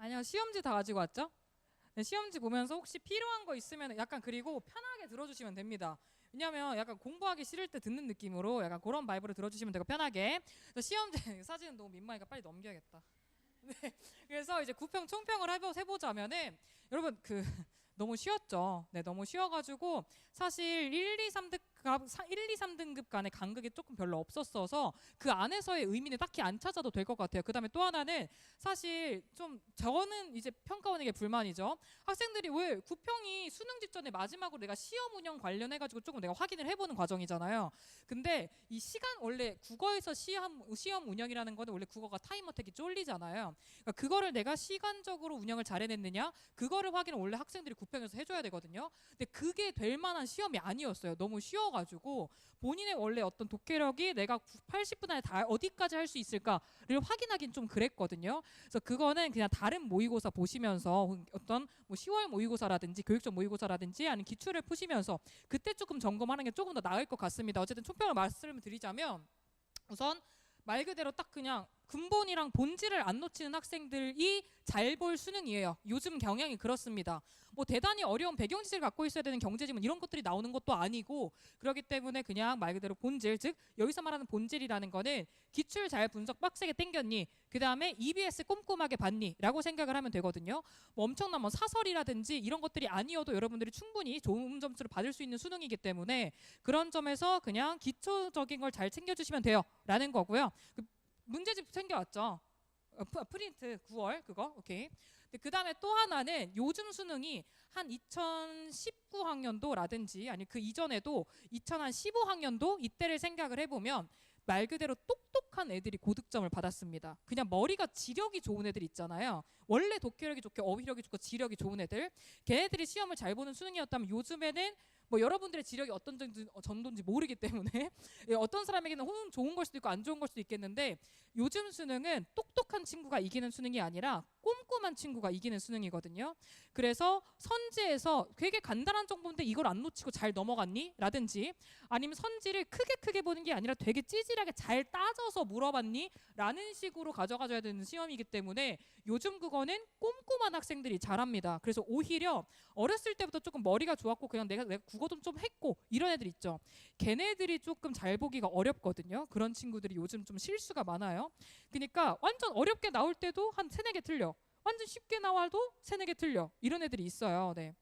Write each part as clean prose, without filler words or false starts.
아니요, 시험지 다 가지고 왔죠? 네, 시험지 보면서 혹시 필요한 거 있으면 약간 그리고 편하게 들어주시면 됩니다. 왜냐면 약간 공부하기 싫을 때 듣는 느낌으로 약간 그런 바이브로 들어주시면 되고 편하게. 그래서 시험지 사진은 너무 민망하니까 빨리 넘겨야겠다. 네, 그래서 이제 구평 총평을 해보자면은 여러분 너무 쉬웠죠. 네, 너무 쉬워가지고 사실 1, 2, 3등급 1, 2, 3등급 간의 간극이 조금 별로 없었어서 그 안에서의 의미는 딱히 안 찾아도 될 것 같아요. 그다음에 또 하나는 사실 좀 저는 이제 평가원에게 불만이죠. 학생들이 왜 구평이 수능 직전에 마지막으로 내가 시험 운영 관련해가지고 조금 내가 확인을 해보는 과정이잖아요. 근데 이 시간 원래 국어에서 시험 운영이라는 거는 원래 국어가 타임 어택이 쫄리잖아요. 그러니까 그거를 내가 시간적으로 운영을 잘 해냈느냐 그거를 확인을 원래 학생들이 구평에서 해줘야 되거든요. 근데 그게 될 만한 시험이 아니었어요. 너무 쉬워가지고 본인의 원래 어떤 독해력이 내가 80분 안에 다 어디까지 할 수 있을까를 확인하기는 좀 그랬거든요. 그래서 그거는 그냥 다른 모의고사 보시면서 어떤 뭐 10월 모의고사라든지 교육적 모의고사라든지 아니면 기출을 푸시면서 그때 조금 점검하는 게 조금 더 나을 것 같습니다. 어쨌든 총평을 말씀드리자면 우선 말 그대로 딱 그냥 근본이랑 본질을 안 놓치는 학생들이 잘 볼 수능이에요. 요즘 경향이 그렇습니다. 뭐 대단히 어려운 배경 지식을 갖고 있어야 되는 경제지문 이런 것들이 나오는 것도 아니고 그렇기 때문에 그냥 말 그대로 본질, 즉 여기서 말하는 본질이라는 거는 기출 잘 분석 빡세게 땡겼니? 그 다음에 EBS 꼼꼼하게 봤니? 라고 생각을 하면 되거든요. 뭐 엄청난 뭐 사설이라든지 이런 것들이 아니어도 여러분들이 충분히 좋은 점수를 받을 수 있는 수능이기 때문에 그런 점에서 그냥 기초적인 걸 잘 챙겨주시면 돼요. 라는 거고요. 문제집 챙겨왔죠. 프린트 9월 그거 오케이. 그 다음에 또 하나는 요즘 수능이 한 2019학년도라든지 아니 그 이전에도 2015학년도 이때를 생각을 해보면 말 그대로 똑똑한 애들이 고득점을 받았습니다. 그냥 머리가 지력이 좋은 애들 있잖아요. 원래 독해력이 좋고 어휘력이 좋고 지력이 좋은 애들. 걔네들이 시험을 잘 보는 수능이었다면 요즘에는 뭐 여러분들의 지력이 어떤 정도인지 모르기 때문에 어떤 사람에게는 호응 좋은 걸 수도 있고 안 좋은 걸 수도 있겠는데 요즘 수능은 똑똑한 친구가 이기는 수능이 아니라 꼼꼼한 친구가 이기는 수능이거든요. 그래서 선지에서 되게 간단한 정보인데 이걸 안 놓치고 잘 넘어갔니? 라든지 아니면 선지를 크게 보는 게 아니라 되게 찌질하게 잘 따져서 물어봤니? 라는 식으로 가져가줘야 되는 시험이기 때문에 요즘 국어는 꼼꼼한 학생들이 잘합니다. 그래서 오히려 어렸을 때부터 조금 머리가 좋았고 그냥 내가 국어도 좀 했고 이런 애들 있죠. 걔네들이 조금 잘 보기가 어렵거든요. 그런 친구들이 요즘 좀 실수가 많아요. 그러니까 완전 어렵게 나올 때도 한 세네 개 틀려. 완전 쉽게 나와도 세네 개 틀려. 이런 애들이 있어요. 네.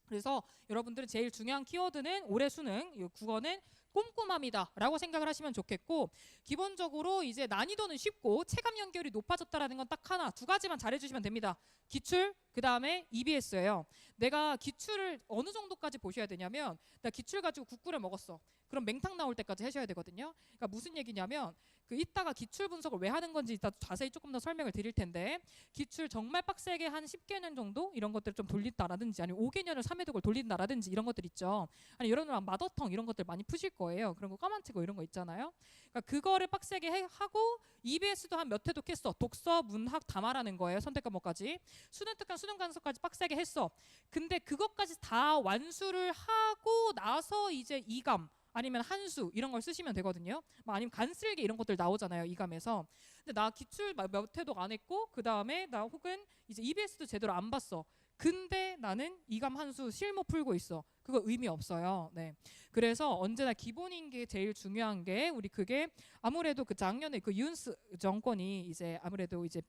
그래서 여러분들은 제일 중요한 키워드는 올해 수능, 국어는 꼼꼼함이다 라고 생각을 하시면 좋겠고 기본적으로 이제 난이도는 쉽고 체감 연결이 높아졌다라는 건 딱 하나, 두 가지만 잘해주시면 됩니다. 기출, 그 다음에 EBS예요. 내가 기출을 어느 정도까지 보셔야 되냐면 나 기출 가지고 국구를 먹었어. 그럼 맹탕 나올 때까지 하셔야 되거든요. 그러니까 무슨 얘기냐면 이따가 기출 분석을 왜 하는 건지 이따 자세히 조금 더 설명을 드릴 텐데 기출 정말 빡세게 한 10개년 정도 이런 것들 좀 돌린다라든지 아니면 5개년을 3회독을 돌린다라든지 이런 것들 있죠. 아니 여러분 마더텅 이런 것들 많이 푸실 거예요. 그런 거 까만치고 이런 거 있잖아요. 그러니까 그거를 빡세게 하고 EBS도 한 몇 회독 했어. 독서, 문학 다 말하는 거예요. 선택 과목까지. 수능 특강, 수능 간섭까지 빡세게 했어. 근데 그것까지 다 완수를 하고 나서 이제 이감 아니면 한수 이런 걸 쓰시면 되거든요. 뭐 아니면 간쓸기 이런 것들 나오잖아요. 이감에서. 근데 나 기출 몇 회독 안 했고 그 다음에 나 혹은 이제 EBS도 제대로 안 봤어. 근데 나는 이감 한수 실무 풀고 있어. 그거 의미 없어요. 네. 그래서 언제나 기본인 게 제일 중요한 게 우리 그게 아무래도 그 작년에 그 윤스 정권이 이제 아무래도 이제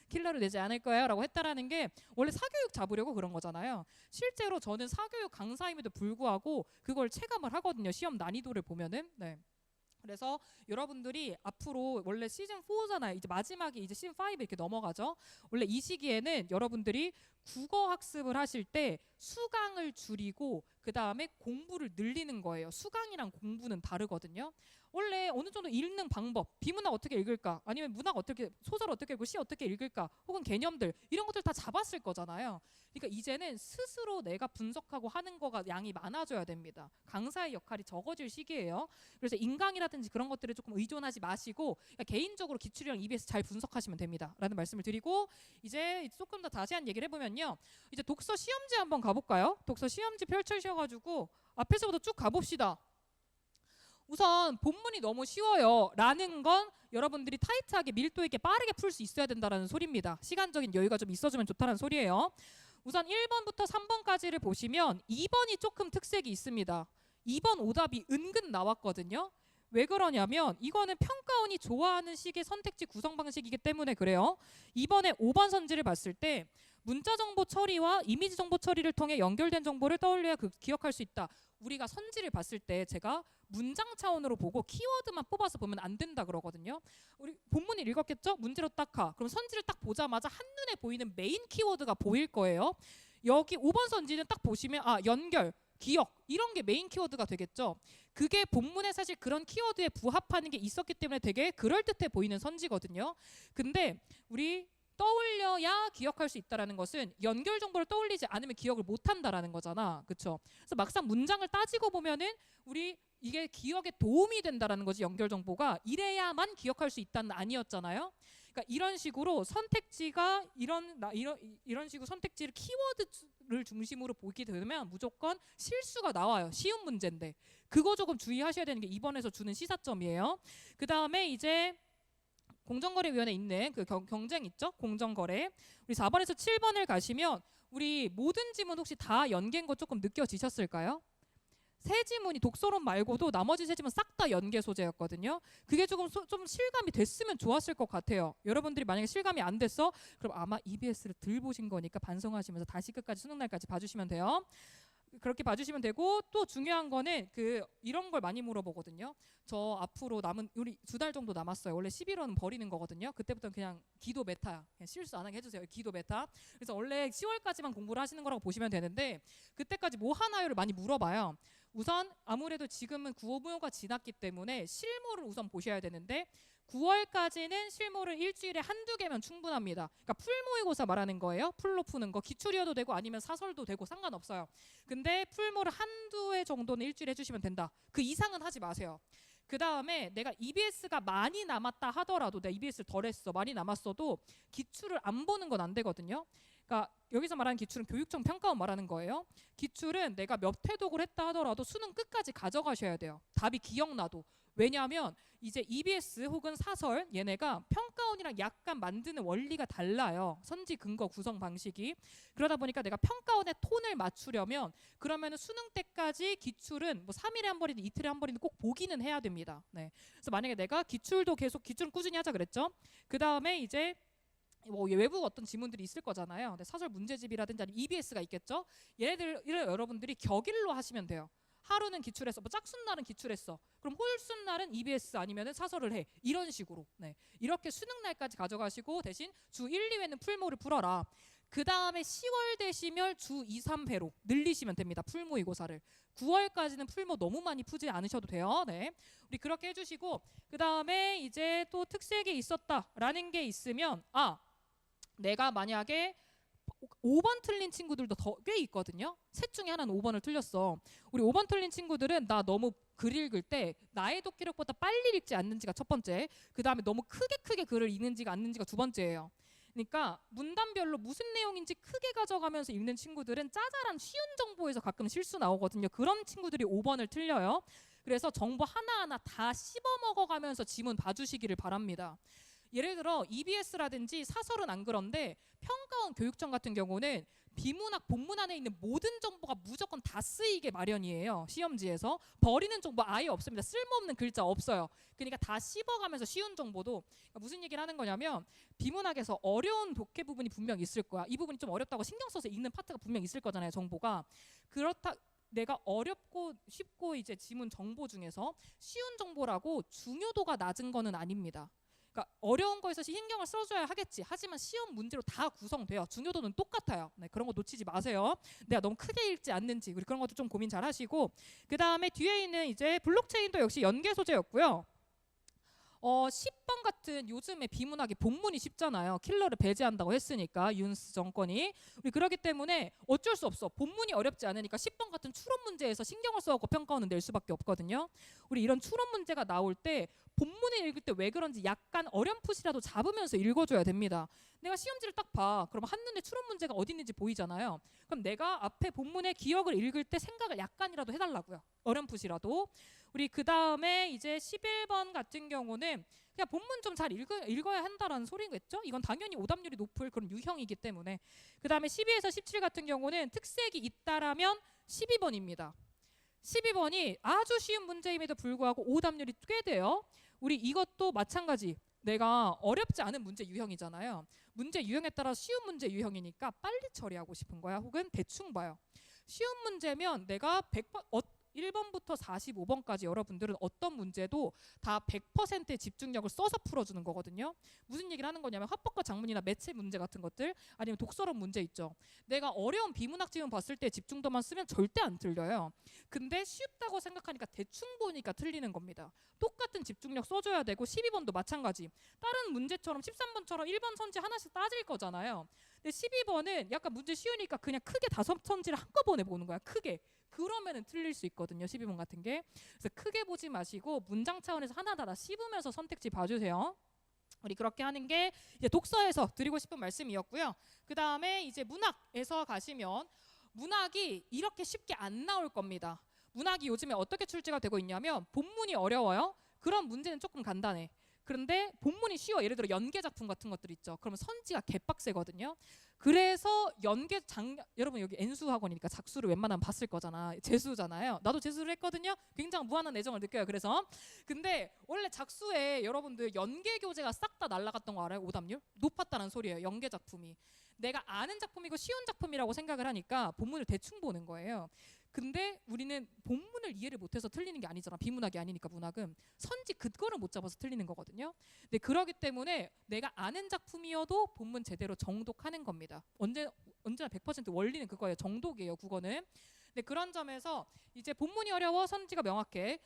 킬러를 내지 않을 거야라고 했다라는 게 원래 사교육 잡으려고 그런 거잖아요. 실제로 저는 사교육 강사임에도 불구하고 그걸 체감을 하거든요. 시험 난이도를 보면은. 네. 그래서 여러분들이 앞으로 원래 시즌 4잖아요. 이제 마지막이 이제 시즌 5 이렇게 넘어가죠. 원래 이 시기에는 여러분들이 국어 학습을 하실 때 수강을 줄이고 그 다음에 공부를 늘리는 거예요. 수강이랑 공부는 다르거든요. 원래 어느 정도 읽는 방법, 비문학 어떻게 읽을까, 아니면 문학 어떻게, 소설 어떻게 읽고 시 어떻게 읽을까, 혹은 개념들 이런 것들 다 잡았을 거잖아요. 그러니까 이제는 스스로 내가 분석하고 하는 거가 양이 많아져야 됩니다. 강사의 역할이 적어질 시기예요. 그래서 인강이라든지 그런 것들을 조금 의존하지 마시고 그러니까 개인적으로 기출이랑 EBS 잘 분석하시면 됩니다. 라는 말씀을 드리고 이제 조금 더 자세한 얘기를 해보면요. 이제 독서 시험지 한번 가볼까요? 독서 시험지 펼쳐주셔가지고 앞에서부터 쭉 가봅시다. 우선 본문이 너무 쉬워요 라는 건 여러분들이 타이트하게 밀도 있게 빠르게 풀 수 있어야 된다는 소리입니다. 시간적인 여유가 좀 있어주면 좋다는 소리예요. 우선 1번부터 3번까지를 보시면 2번이 조금 특색이 있습니다. 2번 오답이 은근 나왔거든요. 왜 그러냐면 이거는 평가원이 좋아하는 식의 선택지 구성 방식이기 때문에 그래요. 이번에 5번 선지를 봤을 때 문자 정보 처리와 이미지 정보 처리를 통해 연결된 정보를 떠올려야 기억할 수 있다. 우리가 선지를 봤을 때 제가 문장 차원으로 보고 키워드만 뽑아서 보면 안 된다 그러거든요. 우리 본문을 읽었겠죠? 문제로 딱 가. 그럼 선지를 딱 보자마자 한눈에 보이는 메인 키워드가 보일 거예요. 여기 5번 선지는 딱 보시면 연결, 기억 이런 게 메인 키워드가 되겠죠. 그게 본문에 사실 그런 키워드에 부합하는 게 있었기 때문에 되게 그럴듯해 보이는 선지거든요. 근데 우리 떠올려야 기억할 수 있다는 것은 연결 정보를 떠올리지 않으면 기억을 못한다라는 거잖아. 그렇죠? 그래서 막상 문장을 따지고 보면은 우리 이게 기억에 도움이 된다라는 거지. 연결 정보가 이래야만 기억할 수 있다는 아니었잖아요. 그러니까 이런 식으로 선택지가 이런 식으로 선택지를 키워드를 중심으로 보게 되면 무조건 실수가 나와요. 쉬운 문제인데 그거 조금 주의하셔야 되는 게 2번에서 주는 시사점이에요. 그 다음에 이제 공정거래위원회 있는 그 경쟁 있죠? 공정거래. 우리 4번에서 7번을 가시면 우리 모든 지문 혹시 다 연계인 거 조금 느껴지셨을까요? 세 지문이 독서론 말고도 나머지 세 지문 싹 다 연계 소재였거든요. 그게 조금 좀 실감이 됐으면 좋았을 것 같아요. 여러분들이 만약에 실감이 안 됐어? 그럼 아마 EBS를 덜 보신 거니까 반성하시면서 다시 끝까지 수능 날까지 봐주시면 돼요. 그렇게 봐주시면 되고 또 중요한 거는 이런 걸 많이 물어보거든요. 저 앞으로 남은 우리 2달 정도 남았어요. 원래 11월은 버리는 거거든요. 그때부터는 그냥 기도 메타야. 그냥 실수 안 하게 해주세요. 기도 메타. 그래서 원래 10월까지만 공부를 하시는 거라고 보시면 되는데 그때까지 뭐 하나요를 많이 물어봐요. 우선 아무래도 지금은 구호무효가 지났기 때문에 실무를 우선 보셔야 되는데 9월까지는 실무를 일주일에 한두 개면 충분합니다. 그러니까 풀모의고사 말하는 거예요. 풀로 푸는 거. 기출이어도 되고 아니면 사설도 되고 상관없어요. 근데 풀모를 한두 회 정도는 일주일에 해주시면 된다. 그 이상은 하지 마세요. 그 다음에 내가 EBS가 많이 남았다 하더라도 내가 EBS를 덜 했어. 많이 남았어도 기출을 안 보는 건 안 되거든요. 그러니까 여기서 말하는 기출은 교육청 평가원 말하는 거예요. 기출은 내가 몇 회독을 했다 하더라도 수능 끝까지 가져가셔야 돼요. 답이 기억나도. 왜냐하면 이제 EBS 혹은 사설 얘네가 평가원이랑 약간 만드는 원리가 달라요. 선지 근거 구성 방식이. 그러다 보니까 내가 평가원의 톤을 맞추려면 그러면은 수능 때까지 기출은 뭐 3일에 한 번이든 이틀에 한 번이든 꼭 보기는 해야 됩니다. 네. 그래서 만약에 내가 기출은 꾸준히 하자 그랬죠. 그 다음에 이제 뭐 외부 어떤 지문들이 있을 거잖아요. 근데 사설 문제집이라든지 아니면 EBS가 있겠죠. 얘네들을 여러분들이 격일로 하시면 돼요. 하루는 기출했어. 뭐 짝순날은 기출했어. 그럼 홀순날은 EBS 아니면은 사설을 해. 이런 식으로. 네. 이렇게 수능 날까지 가져가시고 대신 주 1, 2회는 풀모를 풀어라. 그 다음에 10월 되시면 주 2, 3회로 늘리시면 됩니다. 풀모의고사를. 9월까지는 풀모 너무 많이 푸지 않으셔도 돼요. 네. 우리 그렇게 해주시고 그 다음에 이제 또 특색이 있었다라는 게 있으면 내가 만약에 5번 틀린 친구들도 꽤 있거든요. 셋 중에 하나는 5번을 틀렸어. 우리 5번 틀린 친구들은 나 너무 글 읽을 때 나의 독기력보다 빨리 읽지 않는지가 첫 번째. 그 다음에 너무 크게 글을 읽는지가 않는지가 두 번째예요. 그러니까 문단별로 무슨 내용인지 크게 가져가면서 읽는 친구들은 짜잘한 쉬운 정보에서 가끔 실수 나오거든요. 그런 친구들이 5번을 틀려요. 그래서 정보 하나하나 다 씹어먹어가면서 지문 봐주시기를 바랍니다. 예를 들어 EBS라든지 사설은 안 그런데 평가원 교육청 같은 경우는 비문학 본문 안에 있는 모든 정보가 무조건 다 쓰이게 마련이에요. 시험지에서 버리는 정보 아예 없습니다. 쓸모없는 글자 없어요. 그러니까 다 씹어가면서 쉬운 정보도. 그러니까 무슨 얘기를 하는 거냐면 비문학에서 어려운 독해 부분이 분명 있을 거야. 이 부분이 좀 어렵다고 신경 써서 읽는 파트가 분명 있을 거잖아요. 정보가. 그렇다 내가 어렵고 쉽고 이제 지문 정보 중에서 쉬운 정보라고 중요도가 낮은 거는 아닙니다. 그러니까 어려운 거에서 신경을 써줘야 하겠지. 하지만 시험 문제로 다 구성돼요. 중요도는 똑같아요. 네, 그런 거 놓치지 마세요. 내가 너무 크게 읽지 않는지 우리 그런 것도 좀 고민 잘 하시고 그 다음에 뒤에 있는 이제 블록체인도 역시 연계 소재였고요. 10번 같은 요즘에 비문학이 본문이 쉽잖아요. 킬러를 배제한다고 했으니까 윤스 정권이. 우리 그러기 때문에 어쩔 수 없어. 본문이 어렵지 않으니까 10번 같은 추론 문제에서 신경을 써갖고 평가원은 낼 수밖에 없거든요. 우리 이런 추론 문제가 나올 때 본문을 읽을 때 왜 그런지 약간 어렴풋이라도 잡으면서 읽어줘야 됩니다. 내가 시험지를 딱 봐. 그럼 한눈에 추론 문제가 어디 있는지 보이잖아요. 그럼 내가 앞에 본문의 기억을 읽을 때 생각을 약간이라도 해달라고요. 어렴풋이라도. 우리 그 다음에 이제 11번 같은 경우는 그냥 본문 좀 잘 읽어야 한다라는 소리겠죠? 이건 당연히 오답률이 높을 그런 유형이기 때문에. 그 다음에 12에서 17 같은 경우는 특색이 있다라면 12번입니다. 12번이 아주 쉬운 문제임에도 불구하고 오답률이 꽤 돼요. 우리 이것도 마찬가지. 내가 어렵지 않은 문제 유형이잖아요. 문제 유형에 따라 쉬운 문제 유형이니까 빨리 처리하고 싶은 거야. 혹은 대충 봐요. 쉬운 문제면 내가 1번부터 45번까지 여러분들은 어떤 문제도 다 100%의 집중력을 써서 풀어주는 거거든요. 무슨 얘기를 하는 거냐면 화법과 작문이나 매체 문제 같은 것들 아니면 독서론 문제 있죠. 내가 어려운 비문학 지문 봤을 때 집중도만 쓰면 절대 안 틀려요. 근데 쉽다고 생각하니까 대충 보니까 틀리는 겁니다. 똑같은 집중력 써줘야 되고 12번도 마찬가지. 다른 문제처럼 13번처럼 1번 선지 하나씩 따질 거잖아요. 근데 12번은 약간 문제 쉬우니까 그냥 크게 5선지를 한꺼번에 보는 거야. 크게. 그러면은 틀릴 수 있거든요. 12번 같은 게. 그래서 크게 보지 마시고 문장 차원에서 하나하나 다 씹으면서 선택지 봐주세요. 우리 그렇게 하는 게 이제 독서에서 드리고 싶은 말씀이었고요. 그 다음에 이제 문학에서 가시면 문학이 이렇게 쉽게 안 나올 겁니다. 문학이 요즘에 어떻게 출제가 되고 있냐면 본문이 어려워요. 그런 문제는 조금 간단해. 그런데 본문이 쉬워. 예를 들어 연계 작품 같은 것들 있죠. 그러면 선지가 개빡세거든요. 그래서 여러분 여기 N수 학원이니까 작수를 웬만하면 봤을 거잖아. 재수잖아요. 나도 재수를 했거든요. 굉장히 무한한 애정을 느껴요. 그래서 근데 원래 작수에 여러분들 연계 교재가 싹 다 날라갔던 거 알아요? 오답률 높았다는 소리예요. 연계 작품이. 내가 아는 작품이고 쉬운 작품이라고 생각을 하니까 본문을 대충 보는 거예요. 근데 우리는 본문을 이해를 못해서 틀리는 게 아니잖아. 비문학이 아니니까 문학은 선지 그거를 못 잡아서 틀리는 거거든요. 근데 그러기 때문에 내가 아는 작품이어도 본문 제대로 정독하는 겁니다. 언제나 100% 원리는 그거예요. 정독이에요. 국어는. 근데 그런 점에서 이제 본문이 어려워 선지가 명확해.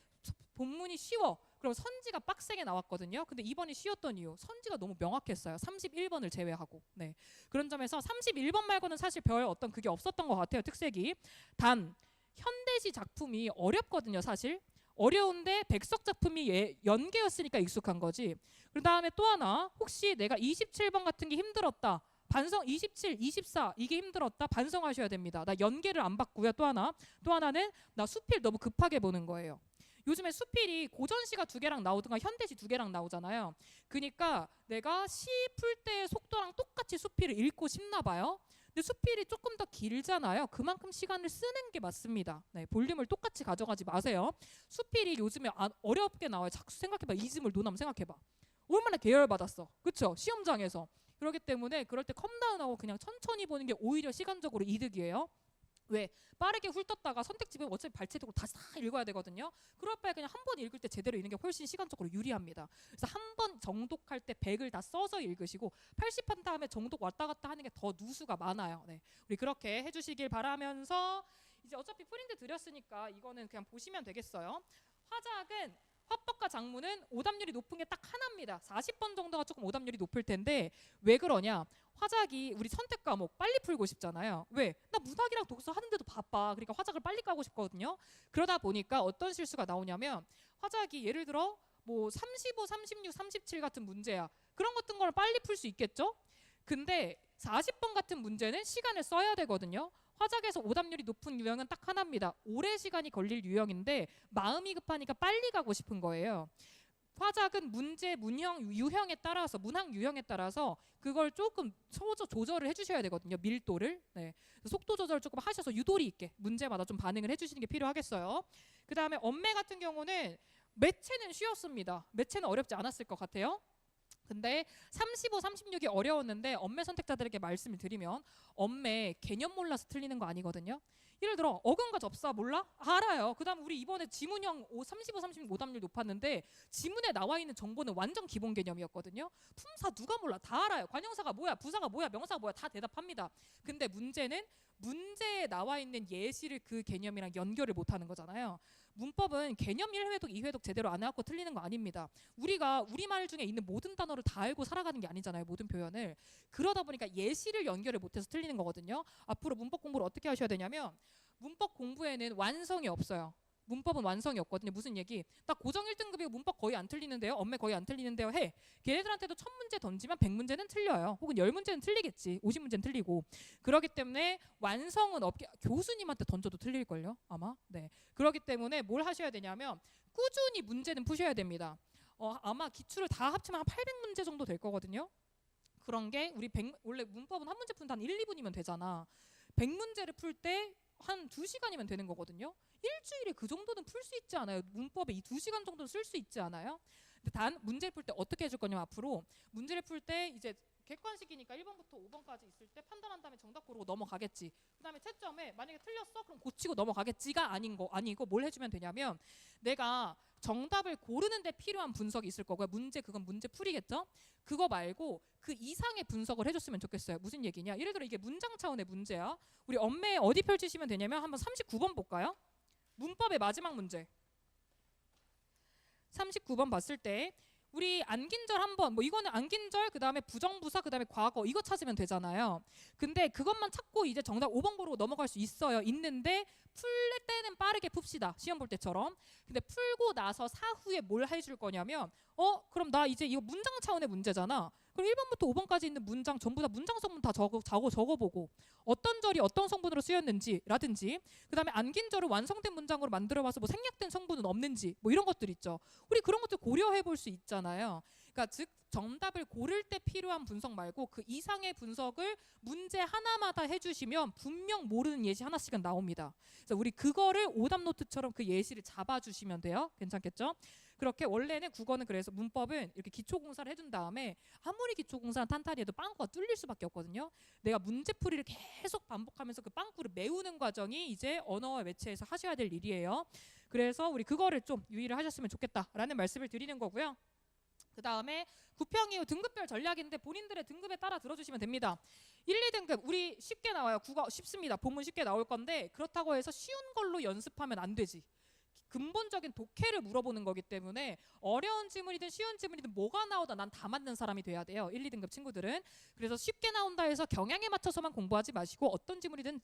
본문이 쉬워. 그럼 선지가 빡세게 나왔거든요. 근데 이번이 쉬웠던 이유 선지가 너무 명확했어요. 31번을 제외하고. 네. 그런 점에서 31번 말고는 사실 별 어떤 그게 없었던 것 같아요. 특색이. 단 현대시 작품이 어렵거든요. 사실. 어려운데 백석 작품이 연계였으니까 익숙한 거지. 그 다음에 또 하나 혹시 내가 27번 같은 게 힘들었다. 반성 27, 24 이게 힘들었다. 반성하셔야 됩니다. 나 연계를 안 봤고요. 또 하나는 나 수필 너무 급하게 보는 거예요. 요즘에 수필이 고전시가 2개랑 나오든가 현대시 2개랑 나오잖아요. 그러니까 내가 시 풀 때 속도랑 똑같이 수필을 읽고 싶나 봐요. 근데 수필이 조금 더 길잖아요. 그만큼 시간을 쓰는 게 맞습니다. 네, 볼륨을 똑같이 가져가지 마세요. 수필이 요즘에 어렵게 나와요. 작수 생각해봐. 이즈물 노남 생각해봐. 얼마나 계열받았어. 그쵸? 시험장에서. 그렇기 때문에 그럴 때 컴다운하고 그냥 천천히 보는 게 오히려 시간적으로 이득이에요. 왜? 빠르게 훑었다가 선택집은 어차피 발췌적으로 다시 다 읽어야 되거든요. 그럴 바에 그냥 한 번 읽을 때 제대로 읽는 게 훨씬 시간적으로 유리합니다. 그래서 한 번 정독할 때 100을 다 써서 읽으시고 80한 다음에 정독 왔다 갔다 하는 게 더 누수가 많아요. 네. 우리 그렇게 해주시길 바라면서 이제 어차피 프린트 드렸으니까 이거는 그냥 보시면 되겠어요. 화작은 화법과 작문은 오답률이 높은 게 딱 하나입니다. 40번 정도가 조금 오답률이 높을 텐데 왜 그러냐? 화작이 우리 선택 과목 빨리 풀고 싶잖아요. 왜? 나 문학이랑 독서 하는데도 바빠. 그러니까 화작을 빨리 까고 싶거든요. 그러다 보니까 어떤 실수가 나오냐면 화작이 예를 들어 뭐 35, 36, 37 같은 문제야. 그런 같은 걸 빨리 풀 수 있겠죠? 근데 40번 같은 문제는 시간을 써야 되거든요. 화작에서 오답률이 높은 유형은 딱 하나입니다. 오래 시간이 걸릴 유형인데 마음이 급하니까 빨리 가고 싶은 거예요. 화작은 문제, 문형, 유형에 따라서 문학 유형에 따라서 그걸 조금 조절을 해주셔야 되거든요. 밀도를. 네. 속도 조절 조금 하셔서 유도리 있게 문제마다 좀 반응을 해주시는 게 필요하겠어요. 그 다음에 언매 같은 경우는 매체는 쉬웠습니다. 매체는 어렵지 않았을 것 같아요. 근데 35, 36이 어려웠는데 언매 선택자들에게 말씀을 드리면 언매 개념 몰라서 틀리는 거 아니거든요. 예를 들어 어근과 접사 몰라? 알아요. 그 다음 우리 이번에 지문형 35, 36 오답률 높았는데 지문에 나와 있는 정보는 완전 기본 개념이었거든요. 품사 누가 몰라? 다 알아요. 관형사가 뭐야? 부사가 뭐야? 명사가 뭐야? 다 대답합니다. 근데 문제는 문제에 나와 있는 예시를 그 개념이랑 연결을 못하는 거잖아요. 문법은 개념 1회독, 2회독 제대로 안 해갖고 틀리는 거 아닙니다. 우리가 우리말 중에 있는 모든 단어를 다 알고 살아가는 게 아니잖아요. 모든 표현을. 그러다 보니까 예시를 연결을 못해서 틀리는 거거든요. 앞으로 문법 공부를 어떻게 하셔야 되냐면 문법 공부에는 완성이 없어요. 문법은 완성이 없거든요. 무슨 얘기? 나 고정 1등급이고 문법 거의 안 틀리는데요. 언매 거의 안 틀리는데요. 해. 걔네들한테도 1000문제 던지면 100문제는 틀려요. 혹은 10문제는 틀리겠지. 50문제는 틀리고. 그렇기 때문에 완성은 없게 교수님한테 던져도 틀릴걸요. 아마. 네. 그렇기 때문에 뭘 하셔야 되냐면 꾸준히 문제는 푸셔야 됩니다. 아마 기출을 다 합치면 한 800문제 정도 될 거거든요. 그런 게 우리 원래 문법은 한 문제 푸는데 한 1, 2분이면 되잖아. 100문제를 풀 때 한 2시간이면 되는 거거든요. 일주일에 그 정도는 풀 수 있지 않아요? 문법에 이 2시간 정도는 쓸 수 있지 않아요? 근데 단 문제를 풀 때 어떻게 해줄 거냐면 앞으로 문제를 풀 때 이제 객관식이니까 1번부터 5번까지 있을 때 판단한 다음에 정답 고르고 넘어가겠지. 그다음에 채점에 만약에 틀렸어? 그럼 고치고 넘어가겠지가 아니고 뭘 해주면 되냐면 내가 정답을 고르는 데 필요한 분석이 있을 거고요. 그건 문제 풀이겠죠? 그거 말고 그 이상의 분석을 해줬으면 좋겠어요. 무슨 얘기냐? 예를 들어 이게 문장 차원의 문제야. 우리 엄매에 어디 펼치시면 되냐면 한번 39번 볼까요? 문법의 마지막 문제. 39번 봤을 때 우리 안긴절 한번 이거는 안긴절 그다음에 부정부사 그다음에 과거 이거 찾으면 되잖아요. 근데 그것만 찾고 이제 정답 5번 고르고 넘어갈 수 있는데 풀 때는 빠르게 풉시다. 시험 볼 때처럼. 근데 풀고 나서 사후에 뭘 해줄 거냐면 그럼 나 이제 이거 문장 차원의 문제잖아. 그럼 1번부터 5번까지 있는 문장 전부 다 문장 성분 다 적어보고 어떤 절이 어떤 성분으로 쓰였는지라든지 그다음에 안긴절을 완성된 문장으로 만들어봐서 생략된 성분은 없는지 이런 것들 있죠. 우리 그런 것들 고려해 볼 수 있잖아요. 그러니까 즉 정답을 고를 때 필요한 분석 말고 그 이상의 분석을 문제 하나마다 해주시면 분명 모르는 예시 하나씩은 나옵니다. 그래서 우리 그거를 오답 노트처럼 그 예시를 잡아주시면 돼요. 괜찮겠죠? 그렇게 원래는 국어는 그래서 문법은 이렇게 기초공사를 해준 다음에 아무리 기초공사는 탄탄히 해도 빵꾸가 뚫릴 수밖에 없거든요. 내가 문제풀이를 계속 반복하면서 그 빵꾸를 메우는 과정이 이제 언어와 매체에서 하셔야 될 일이에요. 그래서 우리 그거를 좀 유의를 하셨으면 좋겠다라는 말씀을 드리는 거고요. 그 다음에 구평 이후 등급별 전략인데 본인들의 등급에 따라 들어주시면 됩니다. 1, 2등급 우리 쉽게 나와요. 국어 쉽습니다. 본문 쉽게 나올 건데 그렇다고 해서 쉬운 걸로 연습하면 안 되지. 근본적인 독해를 물어보는 거기 때문에 어려운 지문이든 쉬운 지문이든 뭐가 나오든 난 다 맞는 사람이 돼야 돼요. 1, 2등급 친구들은. 그래서 쉽게 나온다 해서 경향에 맞춰서만 공부하지 마시고 어떤 지문이든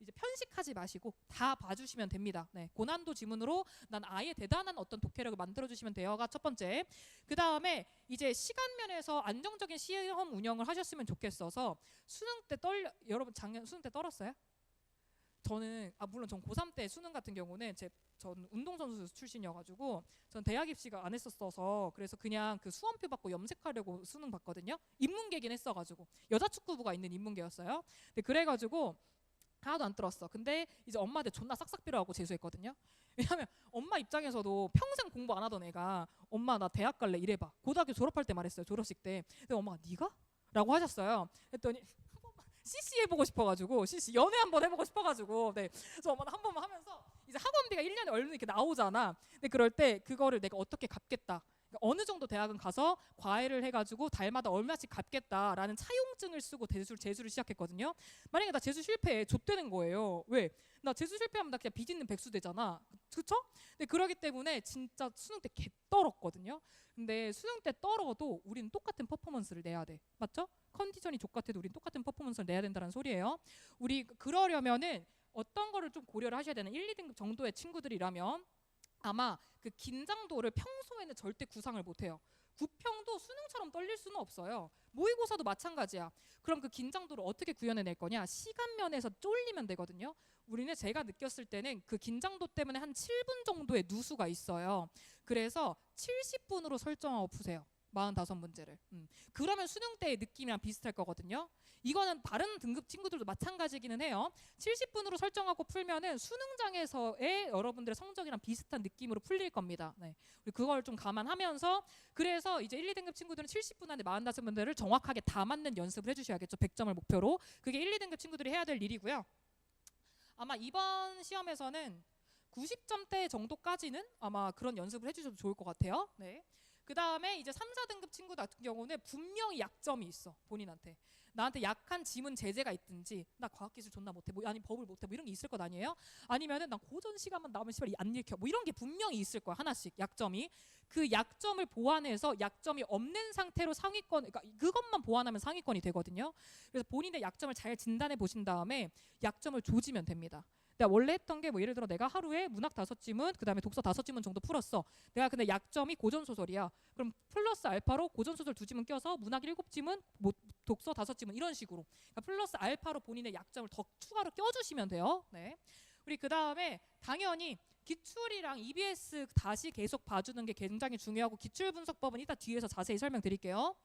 이제 편식하지 마시고 다 봐주시면 됩니다. 네, 고난도 지문으로 난 아예 대단한 어떤 독해력을 만들어주시면 돼요가 첫 번째. 그 다음에 이제 시간 면에서 안정적인 시험 운영을 하셨으면 좋겠어서 수능 때 여러분 작년 수능 때 떨었어요? 저는 물론 전 고3 때 수능 같은 경우는 전 운동선수 출신이어가지고 전 대학 입시가 안 했었어서 그래서 그냥 그 수험표 받고 염색하려고 수능 봤거든요. 인문계긴 했어가지고 여자 축구부가 있는 인문계였어요. 근데 그래가지고 하나도 안 떨었어. 근데 이제 엄마한테 존나 싹싹 빌어하고 재수했거든요. 왜냐면 엄마 입장에서도 평생 공부 안 하던 애가 엄마 나 대학 갈래 이래봐. 고등학교 졸업할 때 말했어요. 졸업식 때. 근데 엄마가 네가? 라고 하셨어요. 했더니 CC 해보고 싶어가지고 CC 연애 한번 해보고 싶어가지고 네. 그래서 엄마는 한 번만 하면서 이제 학원비가 1년에 얼마 이렇게 나오잖아. 근데 그럴 때 그거를 내가 어떻게 갚겠다. 그러니까 어느 정도 대학은 가서 과외를 해가지고 달마다 얼마씩 갚겠다라는 차용증을 쓰고 재수를 시작했거든요. 만약에 나 재수 실패해 좆되는 거예요. 왜? 나 재수 실패하면 나 그냥 빚 있는 백수 되잖아. 그쵸? 근데 그러기 때문에 진짜 수능 때 개 떨었거든요. 근데 수능 때 떨어도 우리는 똑같은 퍼포먼스를 내야 돼. 맞죠? 컨디션이 족같아도 우리는 똑같은 퍼포먼스를 내야 된다는 소리예요. 우리 그러려면은 어떤 거를 좀 고려를 하셔야 되는 1, 2등급 정도의 친구들이라면 아마 그 긴장도를 평소에는 절대 구상을 못해요. 구평도 수능처럼 떨릴 수는 없어요. 모의고사도 마찬가지야. 그럼 그 긴장도를 어떻게 구현해낼 거냐? 시간 면에서 쫄리면 되거든요. 우리는 제가 느꼈을 때는 그 긴장도 때문에 한 7분 정도의 누수가 있어요. 그래서 70분으로 설정하고 푸세요. 45문제를. 그러면 수능 때의 느낌이랑 비슷할 거거든요. 이거는 다른 등급 친구들도 마찬가지기는 해요. 70분으로 설정하고 풀면은 수능장에서의 여러분들의 성적이랑 비슷한 느낌으로 풀릴 겁니다. 네. 우리 그걸 좀 감안하면서 그래서 이제 1, 2등급 친구들은 70분 안에 45문제를 정확하게 다 맞는 연습을 해주셔야겠죠. 100점을 목표로. 그게 1, 2등급 친구들이 해야 될 일이고요. 아마 이번 시험에서는 90점대 정도까지는 아마 그런 연습을 해주셔도 좋을 것 같아요. 네. 그 다음에 이제 3, 4등급 친구 같은 경우는 분명히 약점이 있어. 본인한테. 나한테 약한 지문 제재가 있든지 나 과학기술 존나 못해 아니 법을 못해 이런 게 있을 것 아니에요? 아니면은 난 고전 시간만 남으면 씨발 안 읽혀 이런 게 분명히 있을 거야. 하나씩 약점이. 그 약점을 보완해서 약점이 없는 상태로 상위권 그러니까 그것만 보완하면 상위권이 되거든요. 그래서 본인의 약점을 잘 진단해 보신 다음에 약점을 조지면 됩니다. 내가 원래 했던 게 예를 들어 내가 하루에 문학 5지문 그다음에 독서 5지문 정도 풀었어. 내가 근데 약점이 고전소설이야. 그럼 플러스 알파로 고전소설 2지문 껴서 문학 7지문 독서 5지문 이런 식으로 그러니까 플러스 알파로 본인의 약점을 더 추가로 껴주시면 돼요. 네. 우리 그 다음에 당연히 기출이랑 EBS 다시 계속 봐주는 게 굉장히 중요하고 기출 분석법은 이따 뒤에서 자세히 설명드릴게요.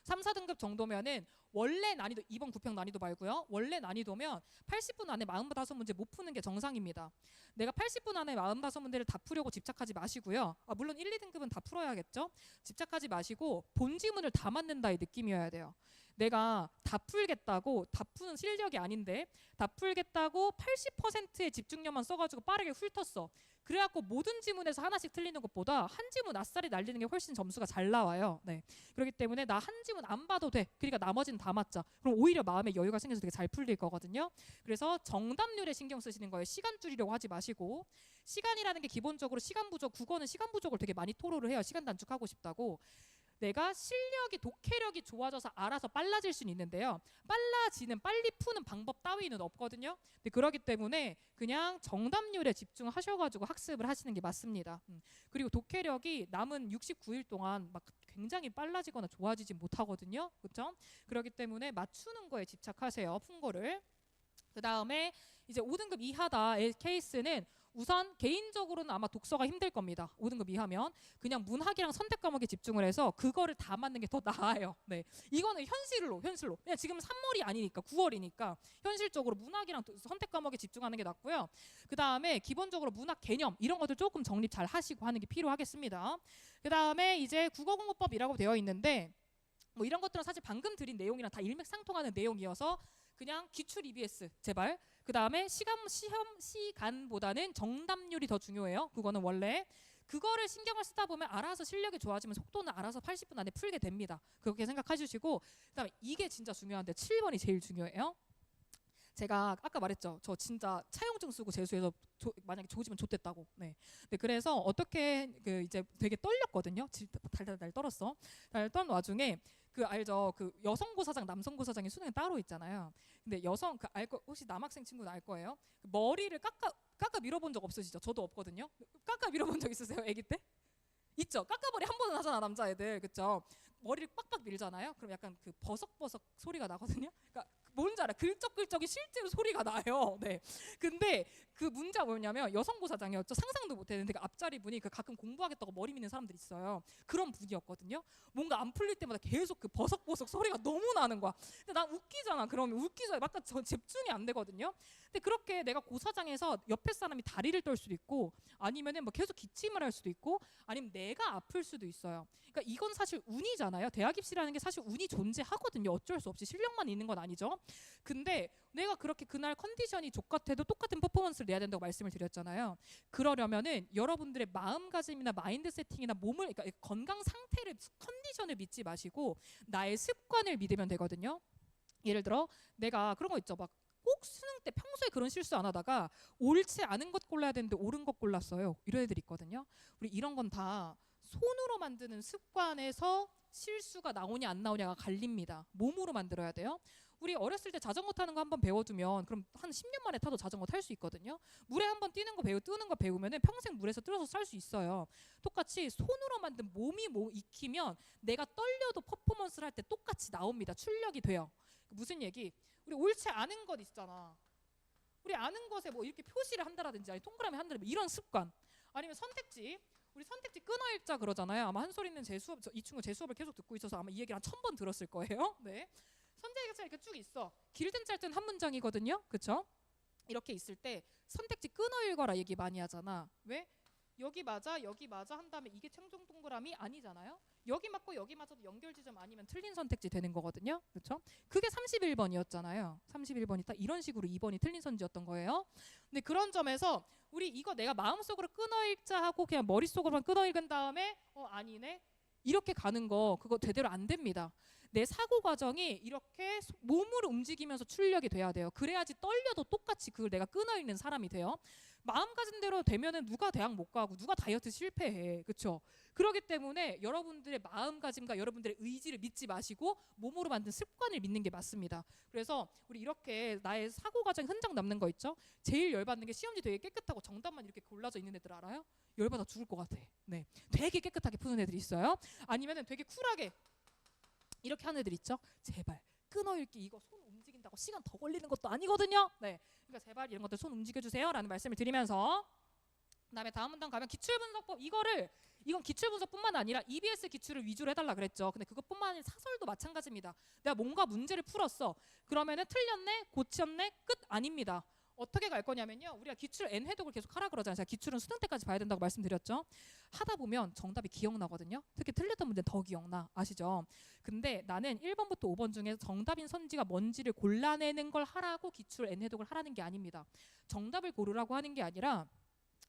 3, 4등급 정도면은 원래 난이도 이번 구평 난이도 말고요. 원래 난이도면 80분 안에 45문제 못 푸는 게 정상입니다. 내가 80분 안에 45문제를 다 풀려고 집착하지 마시고요. 물론 1, 2등급은 다 풀어야겠죠. 집착하지 마시고 본지문을 다 맞는다의 느낌이어야 돼요. 내가 다 풀겠다고 다 푸는 실력이 아닌데 다 풀겠다고 80%의 집중력만 써가지고 빠르게 훑었어. 그래갖고 모든 지문에서 하나씩 틀리는 것보다 한 지문 아싸리 날리는 게 훨씬 점수가 잘 나와요. 네. 그렇기 때문에 나 한 지문 안 봐도 돼. 그러니까 나머지는 다 맞자. 그럼 오히려 마음에 여유가 생겨서 되게 잘 풀릴 거거든요. 그래서 정답률에 신경 쓰시는 거예요. 시간 줄이려고 하지 마시고. 시간이라는 게 기본적으로 시간 부족, 국어는 시간 부족을 되게 많이 토로를 해요. 시간 단축하고 싶다고. 내가 실력이 독해력이 좋아져서 알아서 빨라질 수는 있는데요. 빨라지는 빨리 푸는 방법 따위는 없거든요. 근데 그렇기 때문에 그냥 정답률에 집중하셔가지고 학습을 하시는 게 맞습니다. 그리고 독해력이 남은 69일 동안 막 굉장히 빨라지거나 좋아지지 못하거든요. 그렇죠? 그렇기 때문에 맞추는 거에 집착하세요. 푼 거를. 그 다음에 이제 5등급 이하다의 케이스는 우선 개인적으로는 아마 독서가 힘들 겁니다. 5등급 이하면 그냥 문학이랑 선택 과목에 집중을 해서 그거를 다 맞는 게 더 나아요. 네, 이거는 현실로 그냥 지금 3월이 아니니까 9월이니까 현실적으로 문학이랑 선택 과목에 집중하는 게 낫고요. 그 다음에 기본적으로 문학 개념 이런 것들 조금 정립 잘 하시고 하는 게 필요하겠습니다. 그 다음에 이제 국어공부법이라고 되어 있는데 뭐 이런 것들은 사실 방금 드린 내용이랑 다 일맥상통하는 내용이어서 그냥 기출 EBS 제발. 그 다음에 시험 시간보다는 정답률이 더 중요해요. 그거는 원래 그거를 신경을 쓰다 보면 알아서 실력이 좋아지면 속도는 알아서 80분 안에 풀게 됩니다. 그렇게 생각해 주시고 그다음에 이게 진짜 중요한데 7번이 제일 중요해요. 제가 아까 말했죠. 저 진짜 차용증 쓰고 재수해서 만약에 조지면 좋댔다고. 네. 네. 그래서 어떻게 이제 되게 떨렸거든요. 달달달 떨었어. 달 떨는 와중에 알죠? 여성고사장, 남성고사장이 수능에 따로 있잖아요. 근데 여성 혹시 남학생 친구는 알 거예요. 머리를 깎아 밀어본 적 없으시죠? 저도 없거든요. 깎아 밀어본 적 있으세요? 아기 때? 있죠. 깎아머리 한 번은 하잖아 남자애들, 그렇죠? 머리를 빡빡 밀잖아요. 그럼 약간 버석버석 소리가 나거든요. 그러니까 뭔지 알아? 긁적긁적이 실제로 소리가 나요. 네. 근데 그 문제가 뭐냐면 여성고사장이었죠. 상상도 못했는데 앞자리 분이 가끔 공부하겠다고 머리 미는 사람들 있어요. 그런 분이었거든요. 뭔가 안 풀릴 때마다 계속 버석버석 소리가 너무 나는 거야. 근데 난 웃기잖아. 그러면 웃기죠. 약간 집중이 안 되거든요. 근데 그렇게 내가 고사장에서 옆에 사람이 다리를 떨 수도 있고 아니면은 뭐 계속 기침을 할 수도 있고 아니면 내가 아플 수도 있어요. 그러니까 이건 사실 운이잖아요. 대학 입시라는 게 사실 운이 존재하거든요. 어쩔 수 없이 실력만 있는 건 아니죠. 근데 내가 그렇게 그날 컨디션이 족같아도 똑같은 퍼포먼스를 내야 된다고 말씀을 드렸잖아요. 그러려면은 여러분들의 마음가짐이나 마인드 세팅이나 그러니까 건강 상태를 컨디션을 믿지 마시고 나의 습관을 믿으면 되거든요. 예를 들어 내가 그런 거 있죠. 막 꼭 수능 때 평소에 그런 실수 안 하다가 옳지 않은 것 골라야 되는데 옳은 것 골랐어요. 이런 애들 있거든요. 우리 이런 건 다 손으로 만드는 습관에서 실수가 나오냐 안 나오냐가 갈립니다. 몸으로 만들어야 돼요. 우리 어렸을 때 자전거 타는 거 한번 배워두면 그럼 한 10년 만에 타도 자전거 탈 수 있거든요. 물에 한번 뜨는 거 배우면은 평생 물에서 뜨어서 살 수 있어요. 똑같이 손으로 만든 몸이 익히면 내가 떨려도 퍼포먼스를 할 때 똑같이 나옵니다. 출력이 돼요. 무슨 얘기? 우리 옳지 않은 것 있잖아. 우리 아는 것에 뭐 이렇게 표시를 한다라든지 아니 동그라미 한다든지 이런 습관 아니면 선택지. 우리 선택지 끊어 읽자 그러잖아요. 아마 한솔이는 이 친구 제 수업을 계속 듣고 있어서 아마 이 얘기를 한 1000번 들었을 거예요. 네. 선택지가 이렇게 쭉 있어. 길든 짧든 한 문장이거든요. 그렇죠? 이렇게 있을 때 선택지 끊어 읽어라 얘기 많이 하잖아. 왜? 여기 맞아 한 다음에 이게 청정 동그라미 아니잖아요. 여기 맞고 여기 맞아도 연결 지점 아니면 틀린 선택지 되는 거거든요. 그렇죠? 그게 31번이었잖아요. 31번이 딱 이런 식으로 2번이 틀린 선지였던 거예요. 근데 그런 점에서 우리 이거 내가 마음속으로 끊어 읽자 하고 그냥 머릿속으로만 끊어 읽은 다음에 아니네. 이렇게 가는 거 그거 제대로 안 됩니다. 내 사고 과정이 이렇게 몸으로 움직이면서 출력이 돼야 돼요. 그래야지 떨려도 똑같이 그걸 내가 끊어 읽는 사람이 돼요. 마음가진 대로 되면은 누가 대학 못 가고 누가 다이어트 실패해. 그렇죠? 그렇기 때문에 여러분들의 마음가짐과 여러분들의 의지를 믿지 마시고 몸으로 만든 습관을 믿는 게 맞습니다. 그래서 우리 이렇게 나의 사고 과정 흔적 남는 거 있죠? 제일 열받는 게 시험지 되게 깨끗하고 정답만 이렇게 골라져 있는 애들 알아요? 열받아 죽을 것 같아. 네, 되게 깨끗하게 푸는 애들이 있어요. 아니면은 되게 쿨하게 이렇게 하는 애들 있죠? 제발 끊어 읽기 이거 손 움직인다고 시간 더 걸리는 것도 아니거든요. 네, 그러니까 제발 이런 것들 손 움직여주세요라는 말씀을 드리면서 그다음에 다음 문단 가면 기출분석법 이건 기출분석뿐만 아니라 EBS 기출을 위주로 해달라 그랬죠. 근데 그것뿐만 아니라 사설도 마찬가지입니다. 내가 뭔가 문제를 풀었어. 그러면은 틀렸네, 고쳤네, 끝 아닙니다. 어떻게 갈 거냐면요. 우리가 기출 N 회독을 계속 하라 그러잖아요. 제가 기출은 수능 때까지 봐야 된다고 말씀드렸죠. 하다 보면 정답이 기억나거든요. 특히 틀렸던 문제는 더 기억나. 아시죠? 근데 나는 1번부터 5번 중에 정답인 선지가 뭔지를 골라내는 걸 하라고 기출 N 회독을 하라는 게 아닙니다. 정답을 고르라고 하는 게 아니라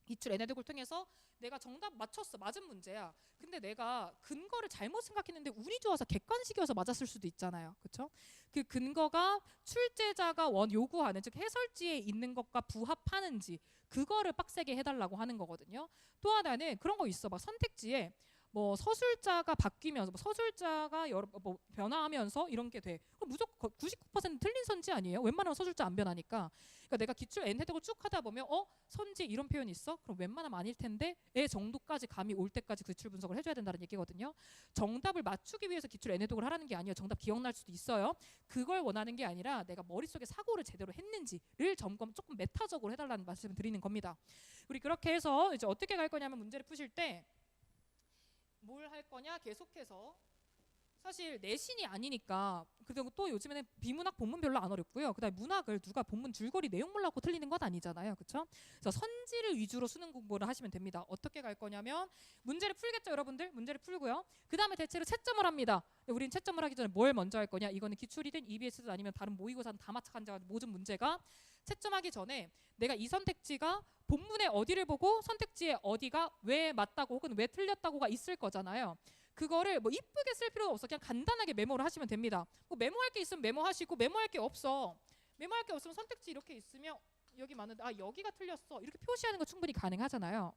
기출 N 회독을 통해서 내가 정답 맞췄어. 맞은 문제야. 근데 내가 근거를 잘못 생각했는데 운이 좋아서 객관식이어서 맞았을 수도 있잖아요. 그렇죠? 그 근거가 출제자가 요구하는 즉 해설지에 있는 것과 부합하는지 그거를 빡세게 해달라고 하는 거거든요. 또 하나는 그런 거 있어. 막 선택지에 뭐 서술자가 바뀌면서 서술자가 변화하면서 이런 게 돼. 그럼 무조건 99% 틀린 선지 아니에요? 웬만하면 서술자 안 변하니까. 그러니까 내가 기출 N 회독을 쭉 하다 보면 선지 이런 표현이 있어? 그럼 웬만하면 아닐 텐데 의 정도까지 감이 올 때까지 기출 분석을 해줘야 된다는 얘기거든요. 정답을 맞추기 위해서 기출 N 회독을 하라는 게 아니에요. 정답 기억날 수도 있어요. 그걸 원하는 게 아니라 내가 머릿속에 사고를 제대로 했는지를 점검 조금 메타적으로 해달라는 말씀을 드리는 겁니다. 우리 그렇게 해서 이제 어떻게 갈 거냐면 문제를 푸실 때 뭘 할 거냐 계속해서 사실 내신이 아니니까 그리고 또 요즘에는 비문학 본문 별로 안 어렵고요. 그다음에 문학을 누가 본문 줄거리 내용 몰라고 틀리는 건 아니잖아요. 그렇죠? 그래서 선지를 위주로 수능 공부를 하시면 됩니다. 어떻게 갈 거냐면 문제를 풀겠죠, 여러분들? 문제를 풀고요. 그다음에 대체로 채점을 합니다. 우린 채점을 하기 전에 뭘 먼저 할 거냐? 이거는 기출이든 EBS든 아니면 다른 모의고사든 다 마찬가지가 모든 문제가 채점하기 전에 내가 이 선택지가 본문의 어디를 보고 선택지의 어디가 왜 맞다고 혹은 왜 틀렸다고가 있을 거잖아요. 그거를 뭐 이쁘게 쓸 필요가 없어. 그냥 간단하게 메모를 하시면 됩니다. 뭐 메모할 게 있으면 메모하시고 메모할 게 메모할 게 없으면 선택지 이렇게 있으면 여기 맞는데 여기가 틀렸어. 이렇게 표시하는 거 충분히 가능하잖아요.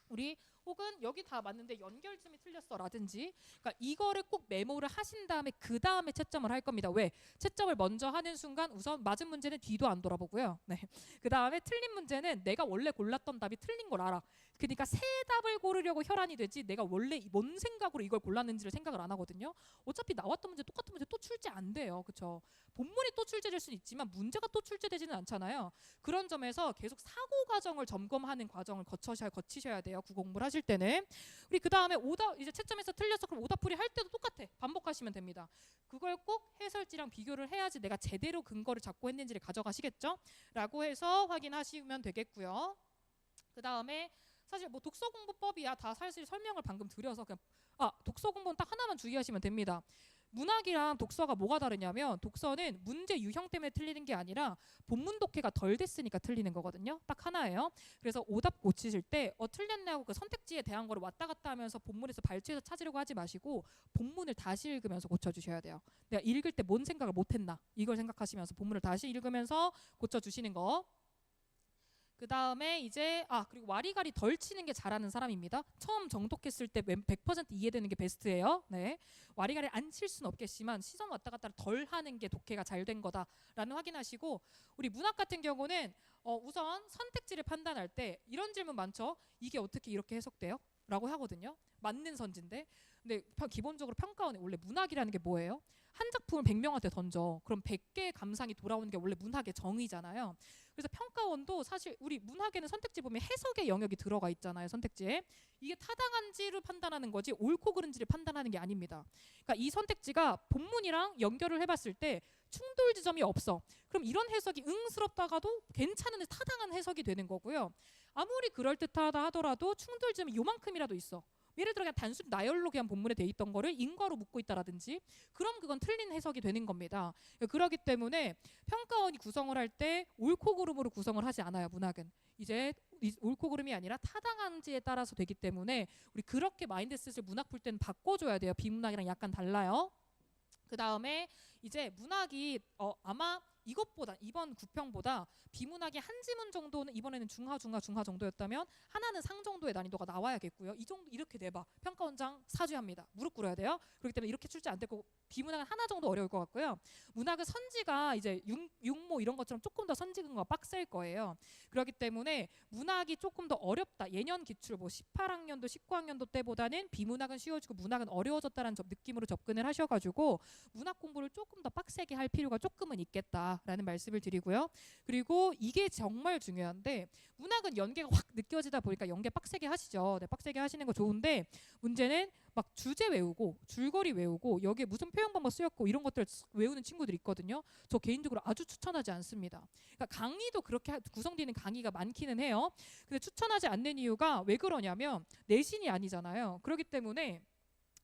우리 혹은 여기 다 맞는데 연결점이 틀렸어 라든지 그러니까 이거를 꼭 메모를 하신 다음에 그 다음에 채점을 할 겁니다. 왜? 채점을 먼저 하는 순간 우선 맞은 문제는 뒤도 안 돌아보고요. 네. 그 다음에 틀린 문제는 내가 원래 골랐던 답이 틀린 걸 알아. 그러니까 새 답을 고르려고 혈안이 되지 내가 원래 뭔 생각으로 이걸 골랐는지를 생각을 안 하거든요. 어차피 나왔던 문제 똑같은 문제 또 출제 안 돼요. 그렇죠? 본문이 또 출제될 수는 있지만 문제가 또 출제되지는 않잖아요. 그런 점에서 계속 사고 과정을 점검하는 과정을 거치셔야 돼요. 국어공부를 하실 때는. 우리 그 다음에 오답 이제 채점에서 틀렸어 그럼 오답풀이 할 때도 똑같아. 반복하시면 됩니다. 그걸 꼭 해설지랑 비교를 해야지 내가 제대로 근거를 잡고 했는지를 가져가시겠죠? 라고 해서 확인하시면 되겠고요. 그 다음에 사실 뭐 독서공부법이야 다 사실 설명을 방금 드려서 그냥 독서공부는 딱 하나만 주의하시면 됩니다. 문학이랑 독서가 뭐가 다르냐면 독서는 문제 유형 때문에 틀리는 게 아니라 본문 독해가 덜 됐으니까 틀리는 거거든요. 딱 하나예요. 그래서 오답 고치실 때 틀렸네 하고 그 선택지에 대한 거를 왔다 갔다 하면서 본문에서 발췌해서 찾으려고 하지 마시고 본문을 다시 읽으면서 고쳐주셔야 돼요. 내가 읽을 때 뭔 생각을 못했나 이걸 생각하시면서 본문을 다시 읽으면서 고쳐주시는 거. 그 다음에 이제 그리고 와리가리 덜 치는 게 잘하는 사람입니다. 처음 정독했을 때 100% 이해되는 게 베스트예요. 네, 와리가리 안 칠 수는 없겠지만 시선 왔다 갔다 덜 하는 게 독해가 잘 된 거다라는 확인하시고 우리 문학 같은 경우는 우선 선택지를 판단할 때 이런 질문 많죠. 이게 어떻게 이렇게 해석돼요? 라고 하거든요. 맞는 선지인데 근데 기본적으로 평가원에 원래 문학이라는 게 뭐예요? 한 작품을 100명한테 던져. 그럼 100개의 감상이 돌아오는 게 원래 문학의 정의잖아요. 그래서 평가원도 사실 우리 문학에는 선택지 보면 해석의 영역이 들어가 있잖아요. 선택지에. 이게 타당한지를 판단하는 거지 옳고 그른지를 판단하는 게 아닙니다. 그러니까 이 선택지가 본문이랑 연결을 해봤을 때 충돌 지점이 없어. 그럼 이런 해석이 응스럽다가도 괜찮은 타당한 해석이 되는 거고요. 아무리 그럴듯하다 하더라도 충돌 지점이 요만큼이라도 있어. 예를 들어 그냥 단순 나열로 그냥 본문에 돼 있던 거를 인과로 묶고 있다라든지 그럼 그건 틀린 해석이 되는 겁니다. 그렇기 때문에 평가원이 구성을 할 때 옳고 그름으로 구성을 하지 않아요. 문학은 이제 옳고 그름이 아니라 타당한지에 따라서 되기 때문에 우리 그렇게 마인드셋을 문학 풀 때는 바꿔줘야 돼요. 비문학이랑 약간 달라요. 그 다음에 이제 문학이 아마 이것보다 이번 구평보다 비문학이 한 지문 정도는 이번에는 중하 정도였다면 하나는 상 정도의 난이도가 나와야겠고요. 이 정도 이렇게 내봐 평가원장 사죄합니다. 무릎 꿇어야 돼요. 그렇기 때문에 이렇게 출제 안 되고 비문학은 하나 정도 어려울 것 같고요. 문학은 선지가 이제 육모 이런 것처럼 조금 더 선지 근거가 빡셀 거예요. 그렇기 때문에 문학이 조금 더 어렵다. 예년 기출 뭐 18학년도 19학년도 때보다는 비문학은 쉬워지고 문학은 어려워졌다는 느낌으로 접근을 하셔가지고 문학 공부를 조금 조금 더 빡세게 할 필요가 조금은 있겠다라는 말씀을 드리고요. 그리고 이게 정말 중요한데 문학은 연계가 확 느껴지다 보니까 연계 빡세게 하시죠. 네, 빡세게 하시는 거 좋은데 문제는 막 주제 외우고 줄거리 외우고 여기에 무슨 표현 방법 쓰였고 이런 것들 외우는 친구들이 있거든요. 저 개인적으로 아주 추천하지 않습니다. 그러니까 강의도 그렇게 구성되는 강의가 많기는 해요. 근데 추천하지 않는 이유가 왜 그러냐면 내신이 아니잖아요. 그렇기 때문에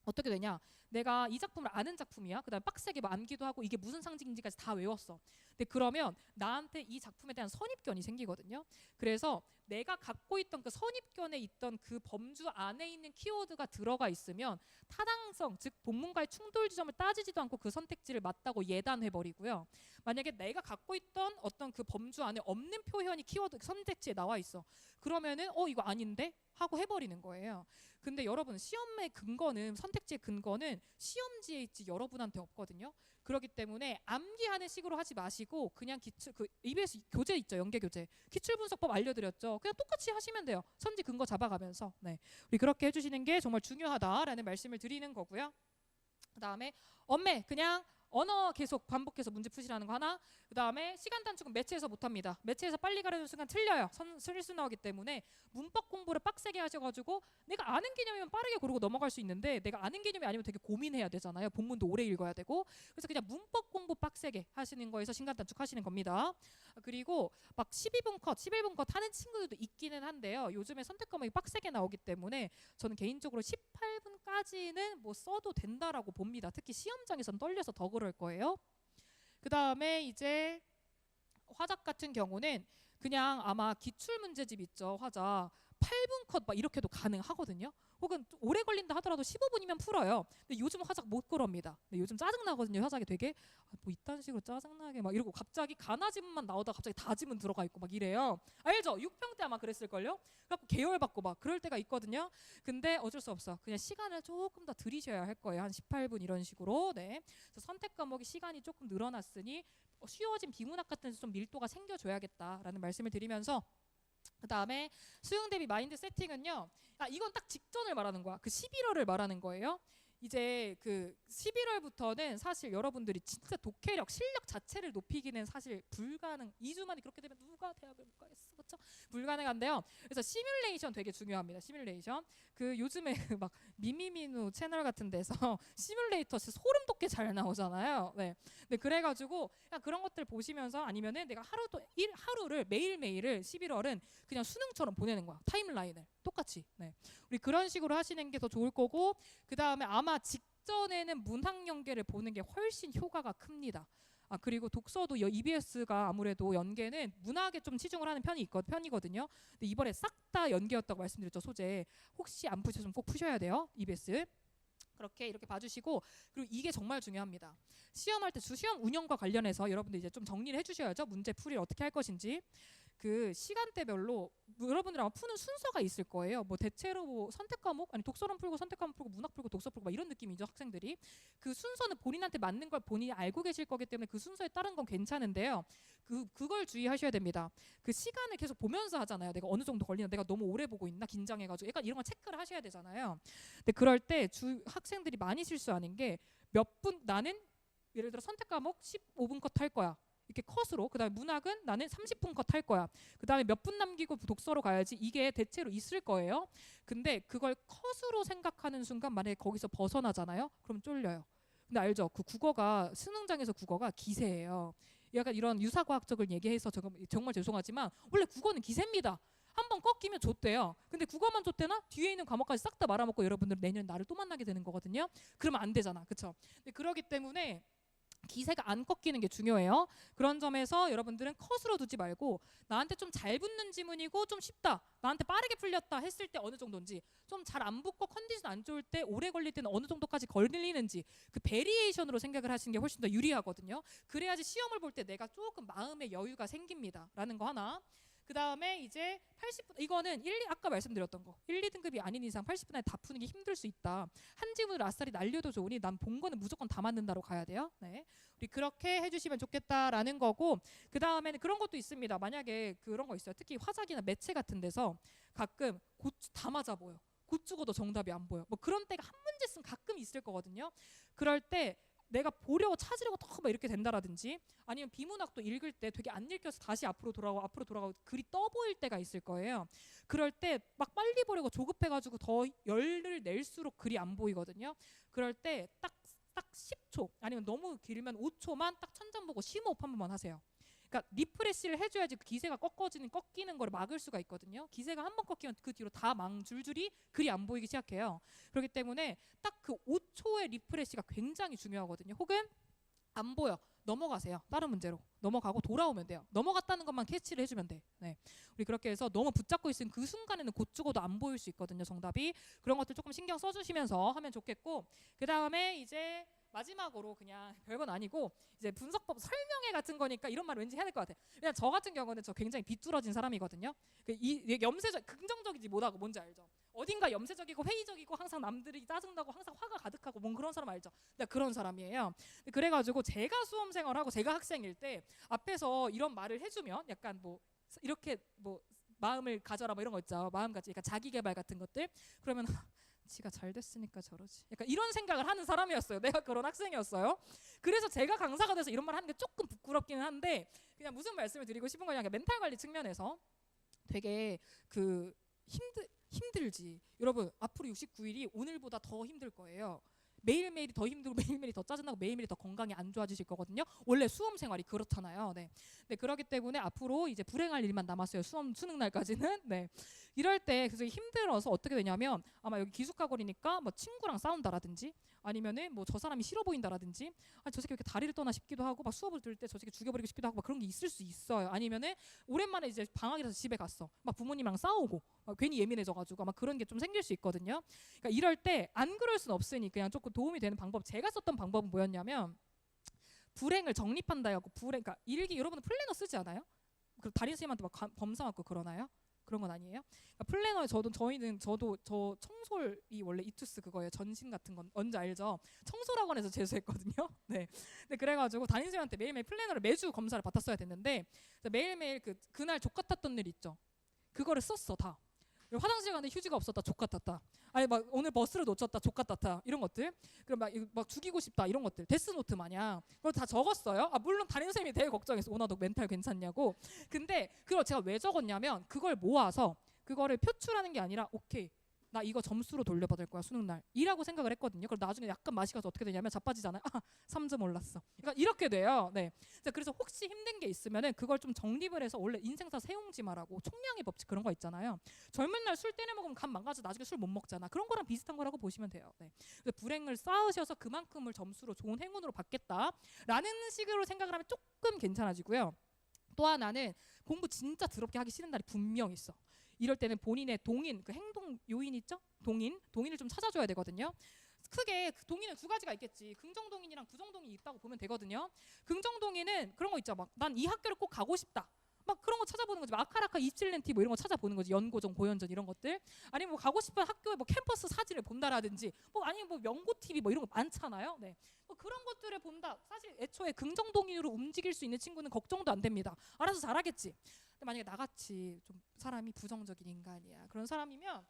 어떻게 되냐? 내가 이 작품을 아는 작품이야. 그다음에 빡세게 뭐 암기도 하고 이게 무슨 상징인지까지 다 외웠어. 근데 그러면 나한테 이 작품에 대한 선입견이 생기거든요. 그래서 내가 갖고 있던 그 선입견에 있던 그 범주 안에 있는 키워드가 들어가 있으면 타당성, 즉 본문과의 충돌 지점을 따지지도 않고 그 선택지를 맞다고 예단해버리고요. 만약에 내가 갖고 있던 어떤 그 범주 안에 없는 표현이 키워드 선택지에 나와 있어. 그러면은 이거 아닌데? 하고 해버리는 거예요. 근데 여러분 시험의 근거는 선택지의 근거는 시험지에 있지 여러분한테 없거든요. 그렇기 때문에 암기하는 식으로 하지 마시고 그냥 기출 그 EBS 교재 있죠. 연계 교재. 기출 분석법 알려드렸죠. 그냥 똑같이 하시면 돼요. 선지 근거 잡아가면서. 네. 우리 그렇게 해주시는 게 정말 중요하다라는 말씀을 드리는 거고요. 그다음에 엄매 그냥 언어 계속 반복해서 문제 푸시라는 거 하나. 그다음에 시간 단축은 매체에서 못합니다. 매체에서 빨리 가려는 순간 틀려요. 실수 나오기 때문에 문법 공부를 빡세게 하셔가지고 내가 아는 개념이면 빠르게 고르고 넘어갈 수 있는데 내가 아는 개념이 아니면 되게 고민해야 되잖아요. 본문도 오래 읽어야 되고. 그래서 그냥 문법 공부 빡세게 하시는 거에서 시간 단축하시는 겁니다. 그리고 막 12분 컷, 11분 컷 하는 친구들도 있기는 한데요. 요즘에 선택 과목이 빡세게 나오기 때문에 저는 개인적으로 18분까지는 뭐 써도 된다라고 봅니다. 특히 시험장에서는 떨려서 더 그럴 거예요. 그 다음에 이제 화작 같은 경우는 그냥 아마 기출문제집 있죠. 화작 8분 컷 막 이렇게도 가능하거든요. 혹은 오래 걸린다 하더라도 15분이면 풀어요. 근데 요즘 화작 못 그럽니다. 근데 요즘 짜증나거든요. 화작이 되게 뭐 이딴 식으로 짜증나게 막 이러고 갑자기 가나지문만 나오다가 갑자기 다지문 들어가 있고 막 이래요. 알죠? 6평 때 아마 그랬을걸요? 그래갖고 계열받고 막 그럴 때가 있거든요. 근데 어쩔 수 없어. 그냥 시간을 조금 더 들이셔야 할 거예요. 한 18분 이런 식으로. 네. 그래서 선택 과목이 시간이 조금 늘어났으니 쉬워진 비문학 같은 데서 좀 밀도가 생겨줘야겠다라는 말씀을 드리면서 그 다음에 수능 대비 마인드 세팅은요. 이건 딱 직전을 말하는 거야. 그 11월을 말하는 거예요. 이제 그 11월부터는 사실 여러분들이 진짜 독해력, 실력 자체를 높이기는 사실 불가능. 2주 만에 그렇게 되면 누가 대학을 못 가겠어, 그렇죠? 불가능한데요. 그래서 시뮬레이션 되게 중요합니다. 시뮬레이션. 그 요즘에 막 미미미누 채널 같은 데서 시뮬레이터 소름 돋게 잘 나오잖아요. 네. 네, 그래가지고 그냥 그런 것들 보시면서 아니면은 내가 하루를 매일매일을 11월은 그냥 수능처럼 보내는 거야. 타임라인을 똑같이. 네. 우리 그런 식으로 하시는 게 더 좋을 거고 그 다음에 아마 직전에는 문학 연계를 보는 게 훨씬 효과가 큽니다. 그리고 독서도 EBS가 아무래도 연계는 문학에 좀 치중을 하는 편이거든요. 근데 이번에 싹 다 연계였다고 말씀드렸죠. 소재. 혹시 안 푸셨으면 꼭 푸셔야 돼요. EBS. 그렇게 이렇게 봐주시고 그리고 이게 정말 중요합니다. 시험할 때 시험 운영과 관련해서 여러분들 이제 좀 정리를 해주셔야죠. 문제 풀이를 어떻게 할 것인지. 그 시간대별로 여러분들 아마 푸는 순서가 있을 거예요. 뭐 대체로 뭐 선택 과목 아니 독서론 풀고 선택 과목 풀고 문학 풀고 독서 풀고 막 이런 느낌이죠. 학생들이 그 순서는 본인한테 맞는 걸 본인이 알고 계실 거기 때문에 그 순서에 따른 건 괜찮은데요. 그걸 주의하셔야 됩니다. 그 시간을 계속 보면서 하잖아요. 내가 어느 정도 걸리나 내가 너무 오래 보고 있나 긴장해가지고 약간 이런 거 체크를 하셔야 되잖아요. 근데 그럴 때 학생들이 많이 실수하는 게 몇 분 나는 예를 들어 선택 과목 15분 컷 할 거야. 이렇게 컷으로 그다음에 문학은 나는 30분 컷 할 거야. 그다음에 몇 분 남기고 독서로 가야지 이게 대체로 있을 거예요. 근데 그걸 컷으로 생각하는 순간 만약에 거기서 벗어나잖아요. 그럼 쫄려요. 근데 알죠? 그 국어가 수능장에서 국어가 기세예요. 약간 이런 유사과학적을 얘기해서 정말 죄송하지만 원래 국어는 기세입니다. 한번 꺾이면 좆대요. 근데 국어만 좆대나 뒤에 있는 과목까지 싹 다 말아먹고 여러분들은 내년에 나를 또 만나게 되는 거거든요. 그러면 안 되잖아. 그렇죠? 그러기 때문에 기세가 안 꺾이는 게 중요해요. 그런 점에서 여러분들은 컷으로 두지 말고 나한테 좀 잘 붙는 지문이고 좀 쉽다. 나한테 빠르게 풀렸다 했을 때 어느 정도인지 좀 잘 안 붙고 컨디션 안 좋을 때 오래 걸릴 때는 어느 정도까지 걸리는지 그 베리에이션으로 생각을 하시는 게 훨씬 더 유리하거든요. 그래야지 시험을 볼 때 내가 조금 마음의 여유가 생깁니다. 라는 거 하나. 그 다음에 이제 80분 이거는 아까 말씀드렸던 거 1, 2등급이 아닌 이상 80분 안에 다 푸는 게 힘들 수 있다. 한 지문을 아싸리 날려도 좋으니 난 본 거는 무조건 다 맞는다로 가야 돼요. 네. 우리 그렇게 해주시면 좋겠다라는 거고 그 다음에는 그런 것도 있습니다. 만약에 그런 거 있어요. 특히 화작이나 매체 같은 데서 가끔 다 맞아 보여. 곧 죽어도 정답이 안 보여. 뭐 그런 때가 한 문제 쓰면 가끔 있을 거거든요. 그럴 때 내가 보려고 찾으려고 더 막 이렇게 된다라든지, 아니면 비문학도 읽을 때 되게 안 읽혀서 다시 앞으로 돌아가고 글이 떠 보일 때가 있을 거예요. 그럴 때 막 빨리 보려고 조급해가지고 더 열을 낼수록 글이 안 보이거든요. 그럴 때 딱 10초 아니면 너무 길면 5초만 딱 천장 보고 심호흡 한 번만 하세요. 그러니까 리프레시를 해줘야지 그 기세가 꺾이는 걸 막을 수가 있거든요. 기세가 한 번 꺾이면 그 뒤로 다 줄줄이 글이 안 보이기 시작해요. 그렇기 때문에 딱 그 5초의 리프레시가 굉장히 중요하거든요. 혹은 안 보여, 넘어가세요. 다른 문제로 넘어가고 돌아오면 돼요. 넘어갔다는 것만 캐치를 해주면 돼. 네. 우리 그렇게 해서 너무 붙잡고 있으면 그 순간에는 곧 죽어도 안 보일 수 있거든요. 정답이. 그런 것들 조금 신경 써주시면서 하면 좋겠고, 그 다음에 이제 마지막으로 그냥 별건 아니고 이제 분석법 설명회 같은 거니까 이런 말 왠지 해야 될 것 같아요. 왜냐면 저 같은 경우는 저 굉장히 비뚤어진 사람이거든요. 이 염세적 긍정적이지 못하고 뭔지 알죠? 어딘가 염세적이고 회의적이고 항상 남들이 짜증나고 항상 화가 가득하고 뭔 그런 사람 알죠? 내가 그런 사람이에요. 그래가지고 제가 수험 생활하고 제가 학생일 때 앞에서 이런 말을 해주면 약간 뭐 이렇게 뭐 마음을 가져라 뭐 이런 거 있죠. 마음가짐, 약간 자기 개발 같은 것들. 그러면 지가 잘 됐으니까 저러지. 약간 이런 생각을 하는 사람이었어요. 내가 그런 학생이었어요. 그래서 제가 강사가 돼서 이런 말 하는 게 조금 부끄럽기는 한데, 그냥 무슨 말씀을 드리고 싶은 거냐, 멘탈 관리 측면에서 되게 그 힘들지. 여러분 앞으로 69일이 오늘보다 더 힘들 거예요. 매일매일이 더 힘들고 매일매일이 더 짜증나고 매일매일이 더 건강이 안 좋아지실 거거든요. 원래 수험 생활이 그렇잖아요. 네. 네, 그렇기 때문에 앞으로 이제 불행할 일만 남았어요. 수능 날까지는. 네. 이럴 때 그래서 힘들어서 어떻게 되냐면, 아마 여기 기숙학원이니까 뭐 친구랑 싸운다라든지, 아니면은 뭐 저 사람이 싫어 보인다라든지, 아, 저 새끼 왜 이렇게 다리를 떠나 싶기도 하고, 막 수업을 들을 때 저 새끼 죽여버리고 싶기도 하고, 막 그런 게 있을 수 있어요. 아니면은 오랜만에 이제 방학이라서 집에 갔어. 막 부모님이랑 싸우고 막 괜히 예민해져가지고 막 그런 게 좀 생길 수 있거든요. 그러니까 이럴 때 안 그럴 순 없으니 그냥 조금 도움이 되는 방법, 제가 썼던 방법은 뭐였냐면, 불행을 정립한다 하고 그러니까 일기, 여러분은 플래너 쓰지 않아요? 그 담임 선생님한테 막 검사 받고 그러나요? 그런 건 아니에요? 그러니까 플래너에 저도 저 청솔이 원래 이투스 그거예요. 전신 같은 건 뭔지 알죠? 청솔학원에서 재수했거든요. 네. 근데 그래가지고 담임 선생님한테 매일매일 플래너를 매주 검사를 받았어야 됐는데, 매일매일 그날 족 같았던 일 있죠. 그거를 썼어 다. 화장실 가는데 휴지가 없었다, 족 같았다. 아니 막 오늘 버스를 놓쳤다, 족 같았다. 이런 것들. 그럼 막 죽이고 싶다, 이런 것들. 데스노트 마냥. 그걸 다 적었어요. 아, 물론 담임 선생님이 되게 걱정했어. 오나 너 멘탈 괜찮냐고. 근데 그걸 제가 왜 적었냐면, 그걸 모아서 그거를 표출하는 게 아니라, 오케이, 나 이거 점수로 돌려받을 거야 수능날 이라고 생각을 했거든요. 그럼 나중에 약간 맛이 가서 어떻게 되냐면 자빠지잖아요. 아, 3점 올랐어. 그러니까 이렇게 돼요. 네. 그래서 혹시 힘든 게 있으면은 그걸 좀 정립을 해서, 원래 인생사 세옹지마라고 총량의 법칙 그런 거 있잖아요. 젊은 날 술 때려 먹으면 간 망가져 나중에 술 못 먹잖아. 그런 거랑 비슷한 거라고 보시면 돼요. 네. 그래서 불행을 쌓으셔서 그만큼을 점수로 좋은 행운으로 받겠다라는 식으로 생각을 하면 조금 괜찮아지고요. 또 하나는 공부 진짜 더럽게 하기 싫은 날이 분명 있어. 이럴 때는 본인의 동인, 그 행동 요인 있죠? 동인을 좀 찾아줘야 되거든요. 크게 그 동인은 두 가지가 있겠지. 긍정동인이랑 부정동인이 있다고 보면 되거든요. 긍정동인은 그런 거 있죠. 막 난 이 학교를 꼭 가고 싶다. 막 그런 거 찾아보는 거지. 아카라카 입실렌티 뭐 이런 거 찾아보는 거지. 연고정, 고연전 이런 것들. 아니면 뭐 가고 싶은 학교의 뭐 캠퍼스 사진을 본다라든지, 뭐 아니면 뭐 연고 TV 뭐 이런 거 많잖아요. 네. 뭐 그런 것들을 본다. 사실 애초에 긍정동인으로 움직일 수 있는 친구는 걱정도 안 됩니다. 알아서 잘하겠지. 근데 만약에 나같이 좀 사람이 부정적인 인간이야, 그런 사람이면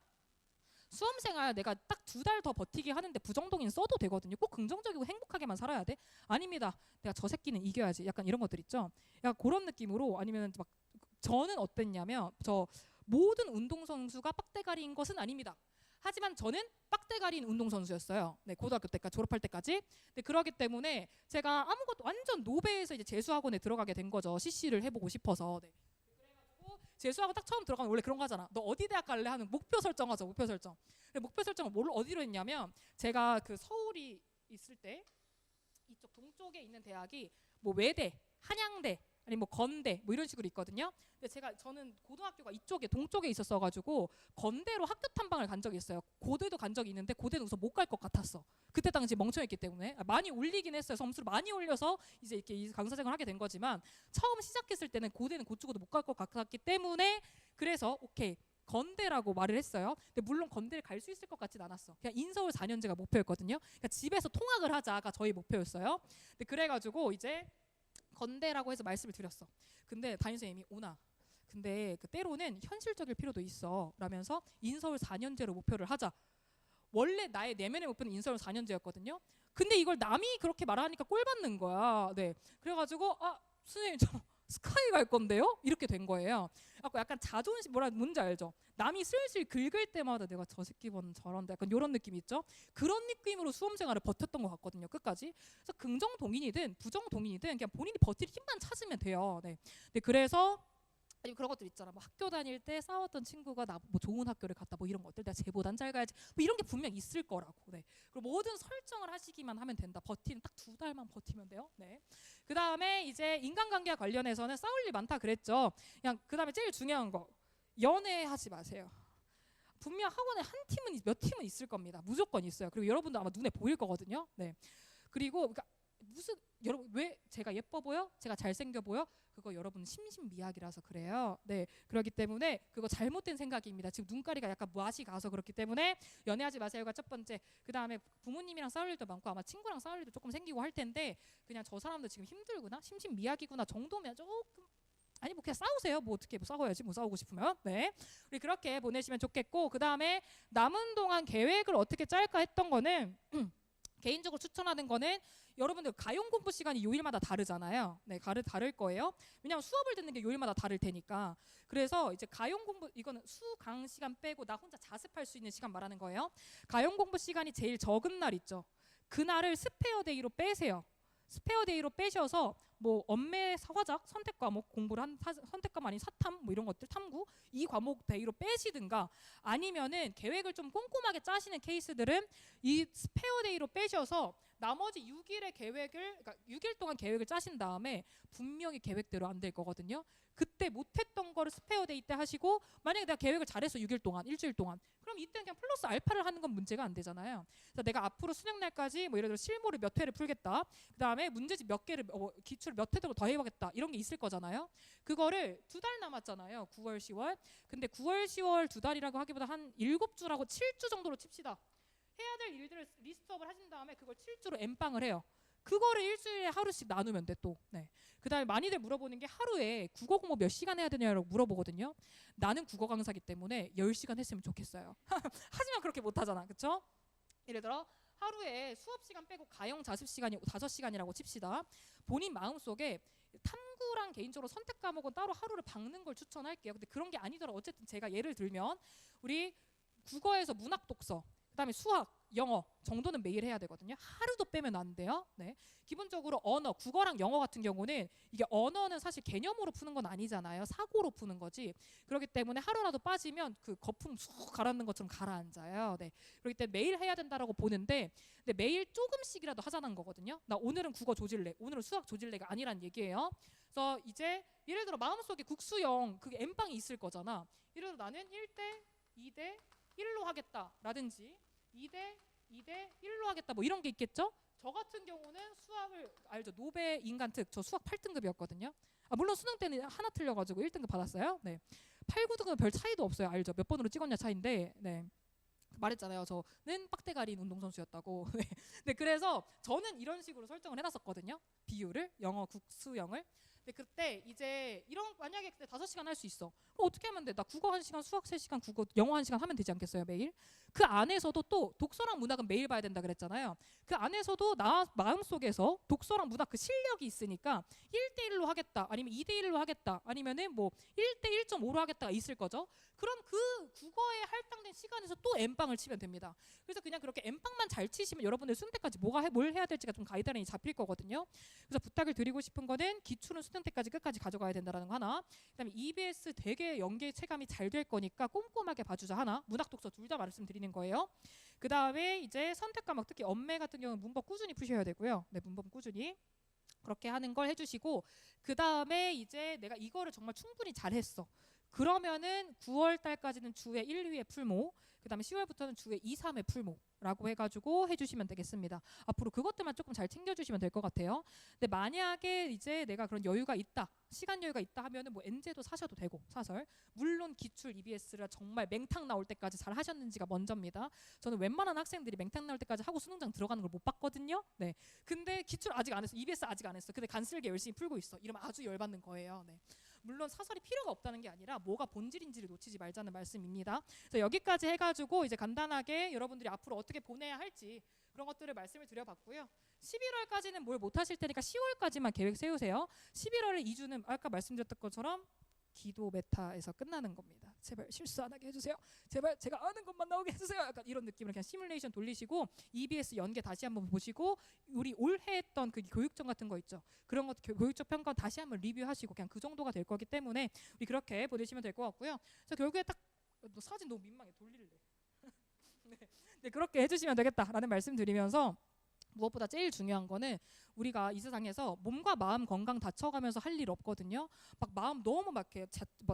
수험생활 내가 딱 2달 더 버티게 하는데 부정동인 써도 되거든요. 꼭 긍정적이고 행복하게만 살아야 돼? 아닙니다. 내가 저 새끼는 이겨야지. 약간 이런 것들 있죠. 약간 그런 느낌으로. 아니면 막 저는 어땠냐면, 저 모든 운동선수가 빡대가리인 것은 아닙니다. 하지만 저는 빡대가리인 운동선수였어요. 네, 고등학교 때까지, 졸업할 때까지. 네, 그러기 때문에 제가 아무것도 완전 노베에서 이제 재수학원에 들어가게 된 거죠. CC를 해보고 싶어서. 네. 재수하고 딱 처음 들어가면 원래 그런 거 하잖아. 너 어디 대학 갈래 하는 목표 설정하죠. 목표 설정. 목표 설정을 어디로 했냐면, 제가 그 서울이 있을 때 이쪽 동쪽에 있는 대학이 뭐 외대, 한양대, 아니 뭐 건대 뭐 이런 식으로 있거든요. 근데 저는 고등학교가 이쪽에 동쪽에 있었어가지고 건대로 학교 탐방을 간 적이 있어요. 고대도 간 적이 있는데 고대는 우선 못 갈 것 같았어. 그때 당시 멍청했기 때문에. 많이 올리긴 했어요. 점수를 많이 올려서 이제 이렇게 강사생활 하게 된 거지만, 처음 시작했을 때는 고대는 곧 죽어도 못 갈 것 같았기 때문에, 그래서 오케이 건대라고 말을 했어요. 근데 물론 건대를 갈 수 있을 것 같진 않았어. 그냥 인서울 4년제가 목표였거든요. 그러니까 집에서 통학을 하자가 저희 목표였어요. 근데 그래가지고 이제 건대라고 해서 말씀을 드렸어. 근데 담임 선생님이, 오나 근데 그 때로는 현실적일 필요도 있어 라면서 인서울 4년제로 목표를 하자. 원래 나의 내면의 목표는 인서울 4년제였거든요. 근데 이걸 남이 그렇게 말하니까 꼴 받는 거야. 네. 그래가지고 선생님 저 스카이 갈 건데요? 이렇게 된 거예요. 약간 자존심 뭔지 알죠? 남이 슬슬 긁을 때마다 내가 저 새끼 보는 저런데 약간 이런 느낌 있죠? 그런 느낌으로 수험 생활을 버텼던 것 같거든요. 끝까지. 그래서 긍정 동인이든 부정 동인이든 그냥 본인이 버틸 힘만 찾으면 돼요. 네. 네, 그래서 아니 그런 것들 있잖아. 뭐 학교 다닐 때 싸웠던 친구가 나 뭐 좋은 학교를 갔다 뭐 이런 것들 내가 쟤보단 잘 가야지 뭐 이런 게 분명 있을 거라고. 네. 그리고 모든 설정을 하시기만 하면 된다. 버티는 딱 2달만 버티면 돼요. 네. 그 다음에 이제 인간관계와 관련해서는 싸울 일 많다 그랬죠. 그냥 그 다음에 제일 중요한 거 연애하지 마세요. 분명 학원에 한 팀은 몇 팀은 있을 겁니다. 무조건 있어요. 그리고 여러분도 아마 눈에 보일 거거든요. 네. 그리고 그러니까 무슨 여러분 왜 제가 예뻐 보여? 제가 잘생겨 보여? 그거 여러분 심신미약이라서 그래요. 네, 그렇기 때문에 그거 잘못된 생각입니다. 지금 눈가리가 약간 무아시 가서 그렇기 때문에 연애하지 마세요가 첫 번째. 그 다음에 부모님이랑 싸울 일도 많고 아마 친구랑 싸울 일도 조금 생기고 할 텐데 그냥 저 사람도 지금 힘들구나, 심신미약이구나 정도면 조금 아니 뭐 그냥 싸우세요. 뭐 어떻게 뭐 싸워야지 뭐 싸우고 싶으면. 네, 우리 그렇게 보내시면 좋겠고 그 다음에 남은 동안 계획을 어떻게 짤까 했던 거는 개인적으로 추천하는 거는 여러분들 가용 공부 시간이 요일마다 다르잖아요. 네, 다를 거예요. 왜냐하면 수업을 듣는 게 요일마다 다를 테니까. 그래서 이제 가용 공부 이거는 수강 시간 빼고 나 혼자 자습할 수 있는 시간 말하는 거예요. 가용 공부 시간이 제일 적은 날 있죠. 그날을 스페어 데이로 빼세요. 스페어 데이로 빼셔서 뭐 엄매 화작 선택 과목 공부를 한 선택 과목 아닌 사탐 뭐 이런 것들 탐구 이 과목 데이로 빼시든가 아니면은 계획을 좀 꼼꼼하게 짜시는 케이스들은 이 스페어 데이로 빼셔서 나머지 6일의 계획을 그러니까 6일 동안 계획을 짜신 다음에 분명히 계획대로 안 될 거거든요. 그때 못했던 거를 스페어 데이 때 하시고 만약에 내가 계획을 잘했어 6일 동안 일주일 동안 그럼 이때는 그냥 플러스 알파를 하는 건 문제가 안 되잖아요. 그래서 내가 앞으로 수능 날까지 뭐 예를 들어 실무를 몇 회를 풀겠다. 그 다음에 문제집 몇 개를 기출 몇 회 더 해보겠다 이런 게 있을 거잖아요. 그거를 2달 남았잖아요. 9월 10월. 근데 9월 10월 2달이라고 하기보다 한 7주라고 7주 정도로 칩시다. 해야 될 일들을 리스트업을 하신 다음에 그걸 7주로 엠빵을 해요. 그거를 일주일에 하루씩 나누면 돼 또. 네. 그 다음에 많이들 물어보는 게 하루에 국어 공부 몇 시간 해야 되냐고 물어보거든요. 나는 국어 강사기 때문에 10시간 했으면 좋겠어요. 하지만 그렇게 못하잖아. 그쵸? 예를 들어 하루에 수업 시간 빼고 가용 자습 시간이 5시간이라고 칩시다. 본인 마음속에 탐구랑 개인적으로 선택 과목은 따로 하루를 박는 걸 추천할게요. 근데 그런 게 아니더라도 어쨌든 제가 예를 들면 우리 국어에서 문학 독서 그다음에 수학, 영어 정도는 매일 해야 되거든요. 하루도 빼면 안 돼요. 네. 기본적으로 언어, 국어랑 영어 같은 경우는 이게 언어는 사실 개념으로 푸는 건 아니잖아요. 사고로 푸는 거지. 그렇기 때문에 하루라도 빠지면 그 거품 쑥 가라앉는 것처럼 가라앉아요. 네. 그렇기 때문에 매일 해야 된다라고 보는데 근데 매일 조금씩이라도 하자는 거거든요. 나 오늘은 국어 조질래, 오늘은 수학 조질래가 아니란 얘기예요. 그래서 이제 예를 들어 마음속에 국수형 그게 N방이 있을 거잖아. 예를 들어 나는 1대 2대 1로 하겠다라든지 2대 1로 하겠다 뭐 이런 게 있겠죠? 저 같은 경우는 수학을 알죠? 노베 인간특 저 수학 8등급이었거든요. 물론 수능 때는 하나 틀려가지고 1등급 받았어요. 네. 8, 9등급은 별 차이도 없어요. 알죠? 몇 번으로 찍었냐 차인데 네. 말했잖아요. 저는 빡대가리인 운동선수였다고. 네. 네, 그래서 저는 이런 식으로 설정을 해놨었거든요. 비율을 영어 국수형을. 근데 그때 이제 이런 만약에 그때 5시간 할 수 있어. 그럼 어떻게 하면 돼? 나 국어 1시간, 수학 3시간, 국어 영어 1시간 하면 되지 않겠어요 매일? 그 안에서도 또 독서랑 문학은 매일 봐야 된다 그랬잖아요. 그 안에서도 나 마음속에서 독서랑 문학 그 실력이 있으니까 1대1로 하겠다 아니면 2대1로 하겠다 아니면은 뭐 1대 1.5로 하겠다가 있을 거죠. 그럼 그 국어에 할당된 시간에서 또 N빵을 치면 됩니다. 그래서 그냥 그렇게 N빵만 잘 치시면 여러분들 수능 때까지 뭘 해야 될지가 좀 가이드라인이 잡힐 거거든요. 그래서 부탁을 드리고 싶은 거는 기출은 수능 때까지 끝까지 가져가야 된다는 거 하나. 그다음에 EBS 되게 연계 체감이 잘 될 거니까 꼼꼼하게 봐주자 하나. 문학 독서 둘 다 말씀드리는 거예요. 그 다음에 이제 선택 과목 특히 엄매 같은 경우는 문법 꾸준히 푸셔야 되고요. 네, 문법 꾸준히 그렇게 하는 걸 해주시고 그 다음에 이제 내가 이거를 정말 충분히 잘했어. 그러면은 9월 달까지는 주에 1, 2회 풀모, 그 다음에 10월부터는 주에 2, 3회 풀모라고 해가지고 해주시면 되겠습니다. 앞으로 그것들만 조금 잘 챙겨주시면 될 것 같아요. 근데 만약에 이제 내가 그런 여유가 있다, 시간 여유가 있다 하면은 뭐 엔제도 사셔도 되고 사설. 물론 기출 EBS를 정말 맹탕 나올 때까지 잘 하셨는지가 먼저입니다. 저는 웬만한 학생들이 맹탕 나올 때까지 하고 수능장 들어가는 걸 못 봤거든요. 네. 근데 기출 아직 안 했어, EBS 아직 안 했어. 근데 간쓸게 열심히 풀고 있어. 이러면 아주 열받는 거예요. 네. 물론 사설이 필요가 없다는 게 아니라 뭐가 본질인지를 놓치지 말자는 말씀입니다. 그래서 여기까지 해가지고 이제 간단하게 여러분들이 앞으로 어떻게 보내야 할지 그런 것들을 말씀을 드려봤고요. 11월까지는 뭘 못하실 테니까 10월까지만 계획 세우세요. 11월에 2주는 아까 말씀드렸던 것처럼 기도 메타에서 끝나는 겁니다. 제발 실수 안 하게 해주세요. 제발 제가 아는 것만 나오게 해주세요. 약간 이런 느낌으로 그냥 시뮬레이션 돌리시고 EBS 연계 다시 한번 보시고 우리 올해 했던 그 교육청 같은 거 있죠. 그런 것 교육적 평가 다시 한번 리뷰하시고 그냥 그 정도가 될 거기 때문에 우리 그렇게 보내시면 될 것 같고요. 그래서 결국에 딱 너 사진 너무 민망해 돌릴래. 네, 그렇게 해주시면 되겠다라는 말씀드리면서 무엇보다 제일 중요한 거는 우리가 이 세상에서 몸과 마음 건강 다쳐가면서 할 일 없거든요. 막 마음 너무 막 이렇게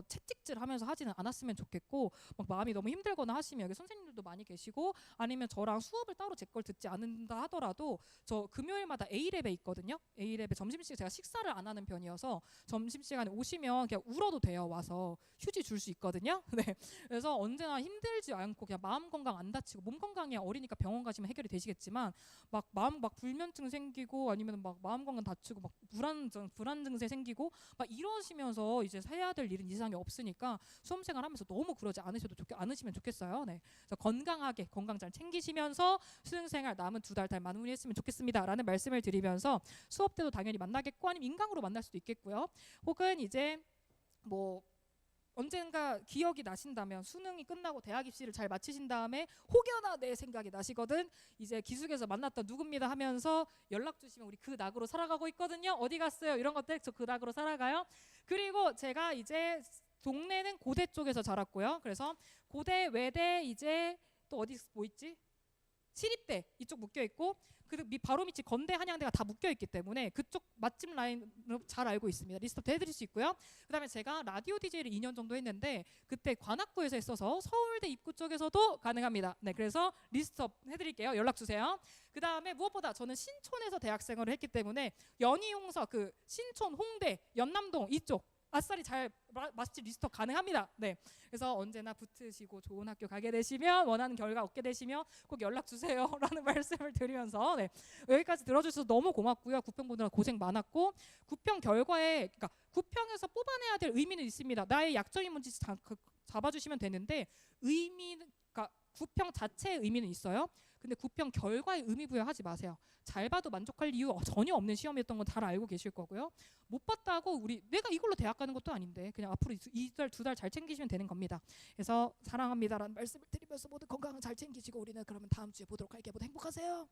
채찍질하면서 하지는 않았으면 좋겠고 막 마음이 너무 힘들거나 하시면 여기 선생님들도 많이 계시고 아니면 저랑 수업을 따로 제 걸 듣지 않는다 하더라도 저 금요일마다 A랩에 있거든요. A랩에 점심시간 제가 식사를 안 하는 편이어서 점심시간에 오시면 그냥 울어도 돼요. 와서 휴지 줄 수 있거든요. 네. 그래서 언제나 힘들지 않고 그냥 마음 건강 안 다치고 몸 건강이 어리니까 병원 가시면 해결이 되시겠지만 막 마음 막 불면증 생기고 아니면 막 마음 건강 다치고 막 불안 증세 생기고 막 이러시면서 이제 해야 될 일은 이상이 없으니까 수험생활 하면서 너무 그러지 않으시면 좋겠어요. 네. 그래서 건강하게 건강 잘 챙기시면서 수능생활 남은 2달 잘 마무리했으면 좋겠습니다라는 말씀을 드리면서 수업 때도 당연히 만나겠고 아니면 인강으로 만날 수도 있겠고요. 혹은 이제 뭐 언젠가 기억이 나신다면 수능이 끝나고 대학 입시를 잘 마치신 다음에 혹여나 내 생각이 나시거든 이제 기숙에서 만났던 누굽니다 하면서 연락 주시면 우리 그 낙으로 살아가고 있거든요. 어디 갔어요? 이런 것들 저 그 낙으로 살아가요. 그리고 제가 이제 동네는 고대 쪽에서 자랐고요. 그래서 고대 외대 이제 또 어디 뭐 있지? 시립대 이쪽 묶여 있고 그 바로 밑이 건대 한양대가 다 묶여 있기 때문에 그쪽 맛집 라인으로 잘 알고 있습니다. 리스트업 해드릴 수 있고요. 그다음에 제가 라디오 DJ를 2년 정도 했는데 그때 관악구에서 했어서 서울대 입구 쪽에서도 가능합니다. 네, 그래서 리스트업 해드릴게요. 연락 주세요. 그다음에 무엇보다 저는 신촌에서 대학생활을 했기 때문에 연희용서 그 신촌, 홍대, 연남동 이쪽 아싸리 잘 맛집 리스트업 가능합니다. 네, 그래서 언제나 붙으시고 좋은 학교 가게 되시면 원하는 결과 얻게 되시면 꼭 연락 주세요라는 말씀을 드리면서 네, 여기까지 들어주셔서 너무 고맙고요. 구평분들 고생 많았고 구평 결과에 그러니까 구평에서 뽑아내야 될 의미는 있습니다. 나의 약점이 뭔지 잡아주시면 되는데 그러니까 구평 자체의 의미는 있어요. 근데 구평 결과에 의미 부여하지 마세요. 잘 봐도 만족할 이유 전혀 없는 시험이었던 건 잘 알고 계실 거고요. 못 봤다고 내가 이걸로 대학 가는 것도 아닌데 그냥 앞으로 2달 2달 잘 챙기시면 되는 겁니다. 그래서 사랑합니다라는 말씀을 드리면서 모두 건강 잘 챙기시고 우리는 그러면 다음 주에 보도록 할게요. 모두 행복하세요.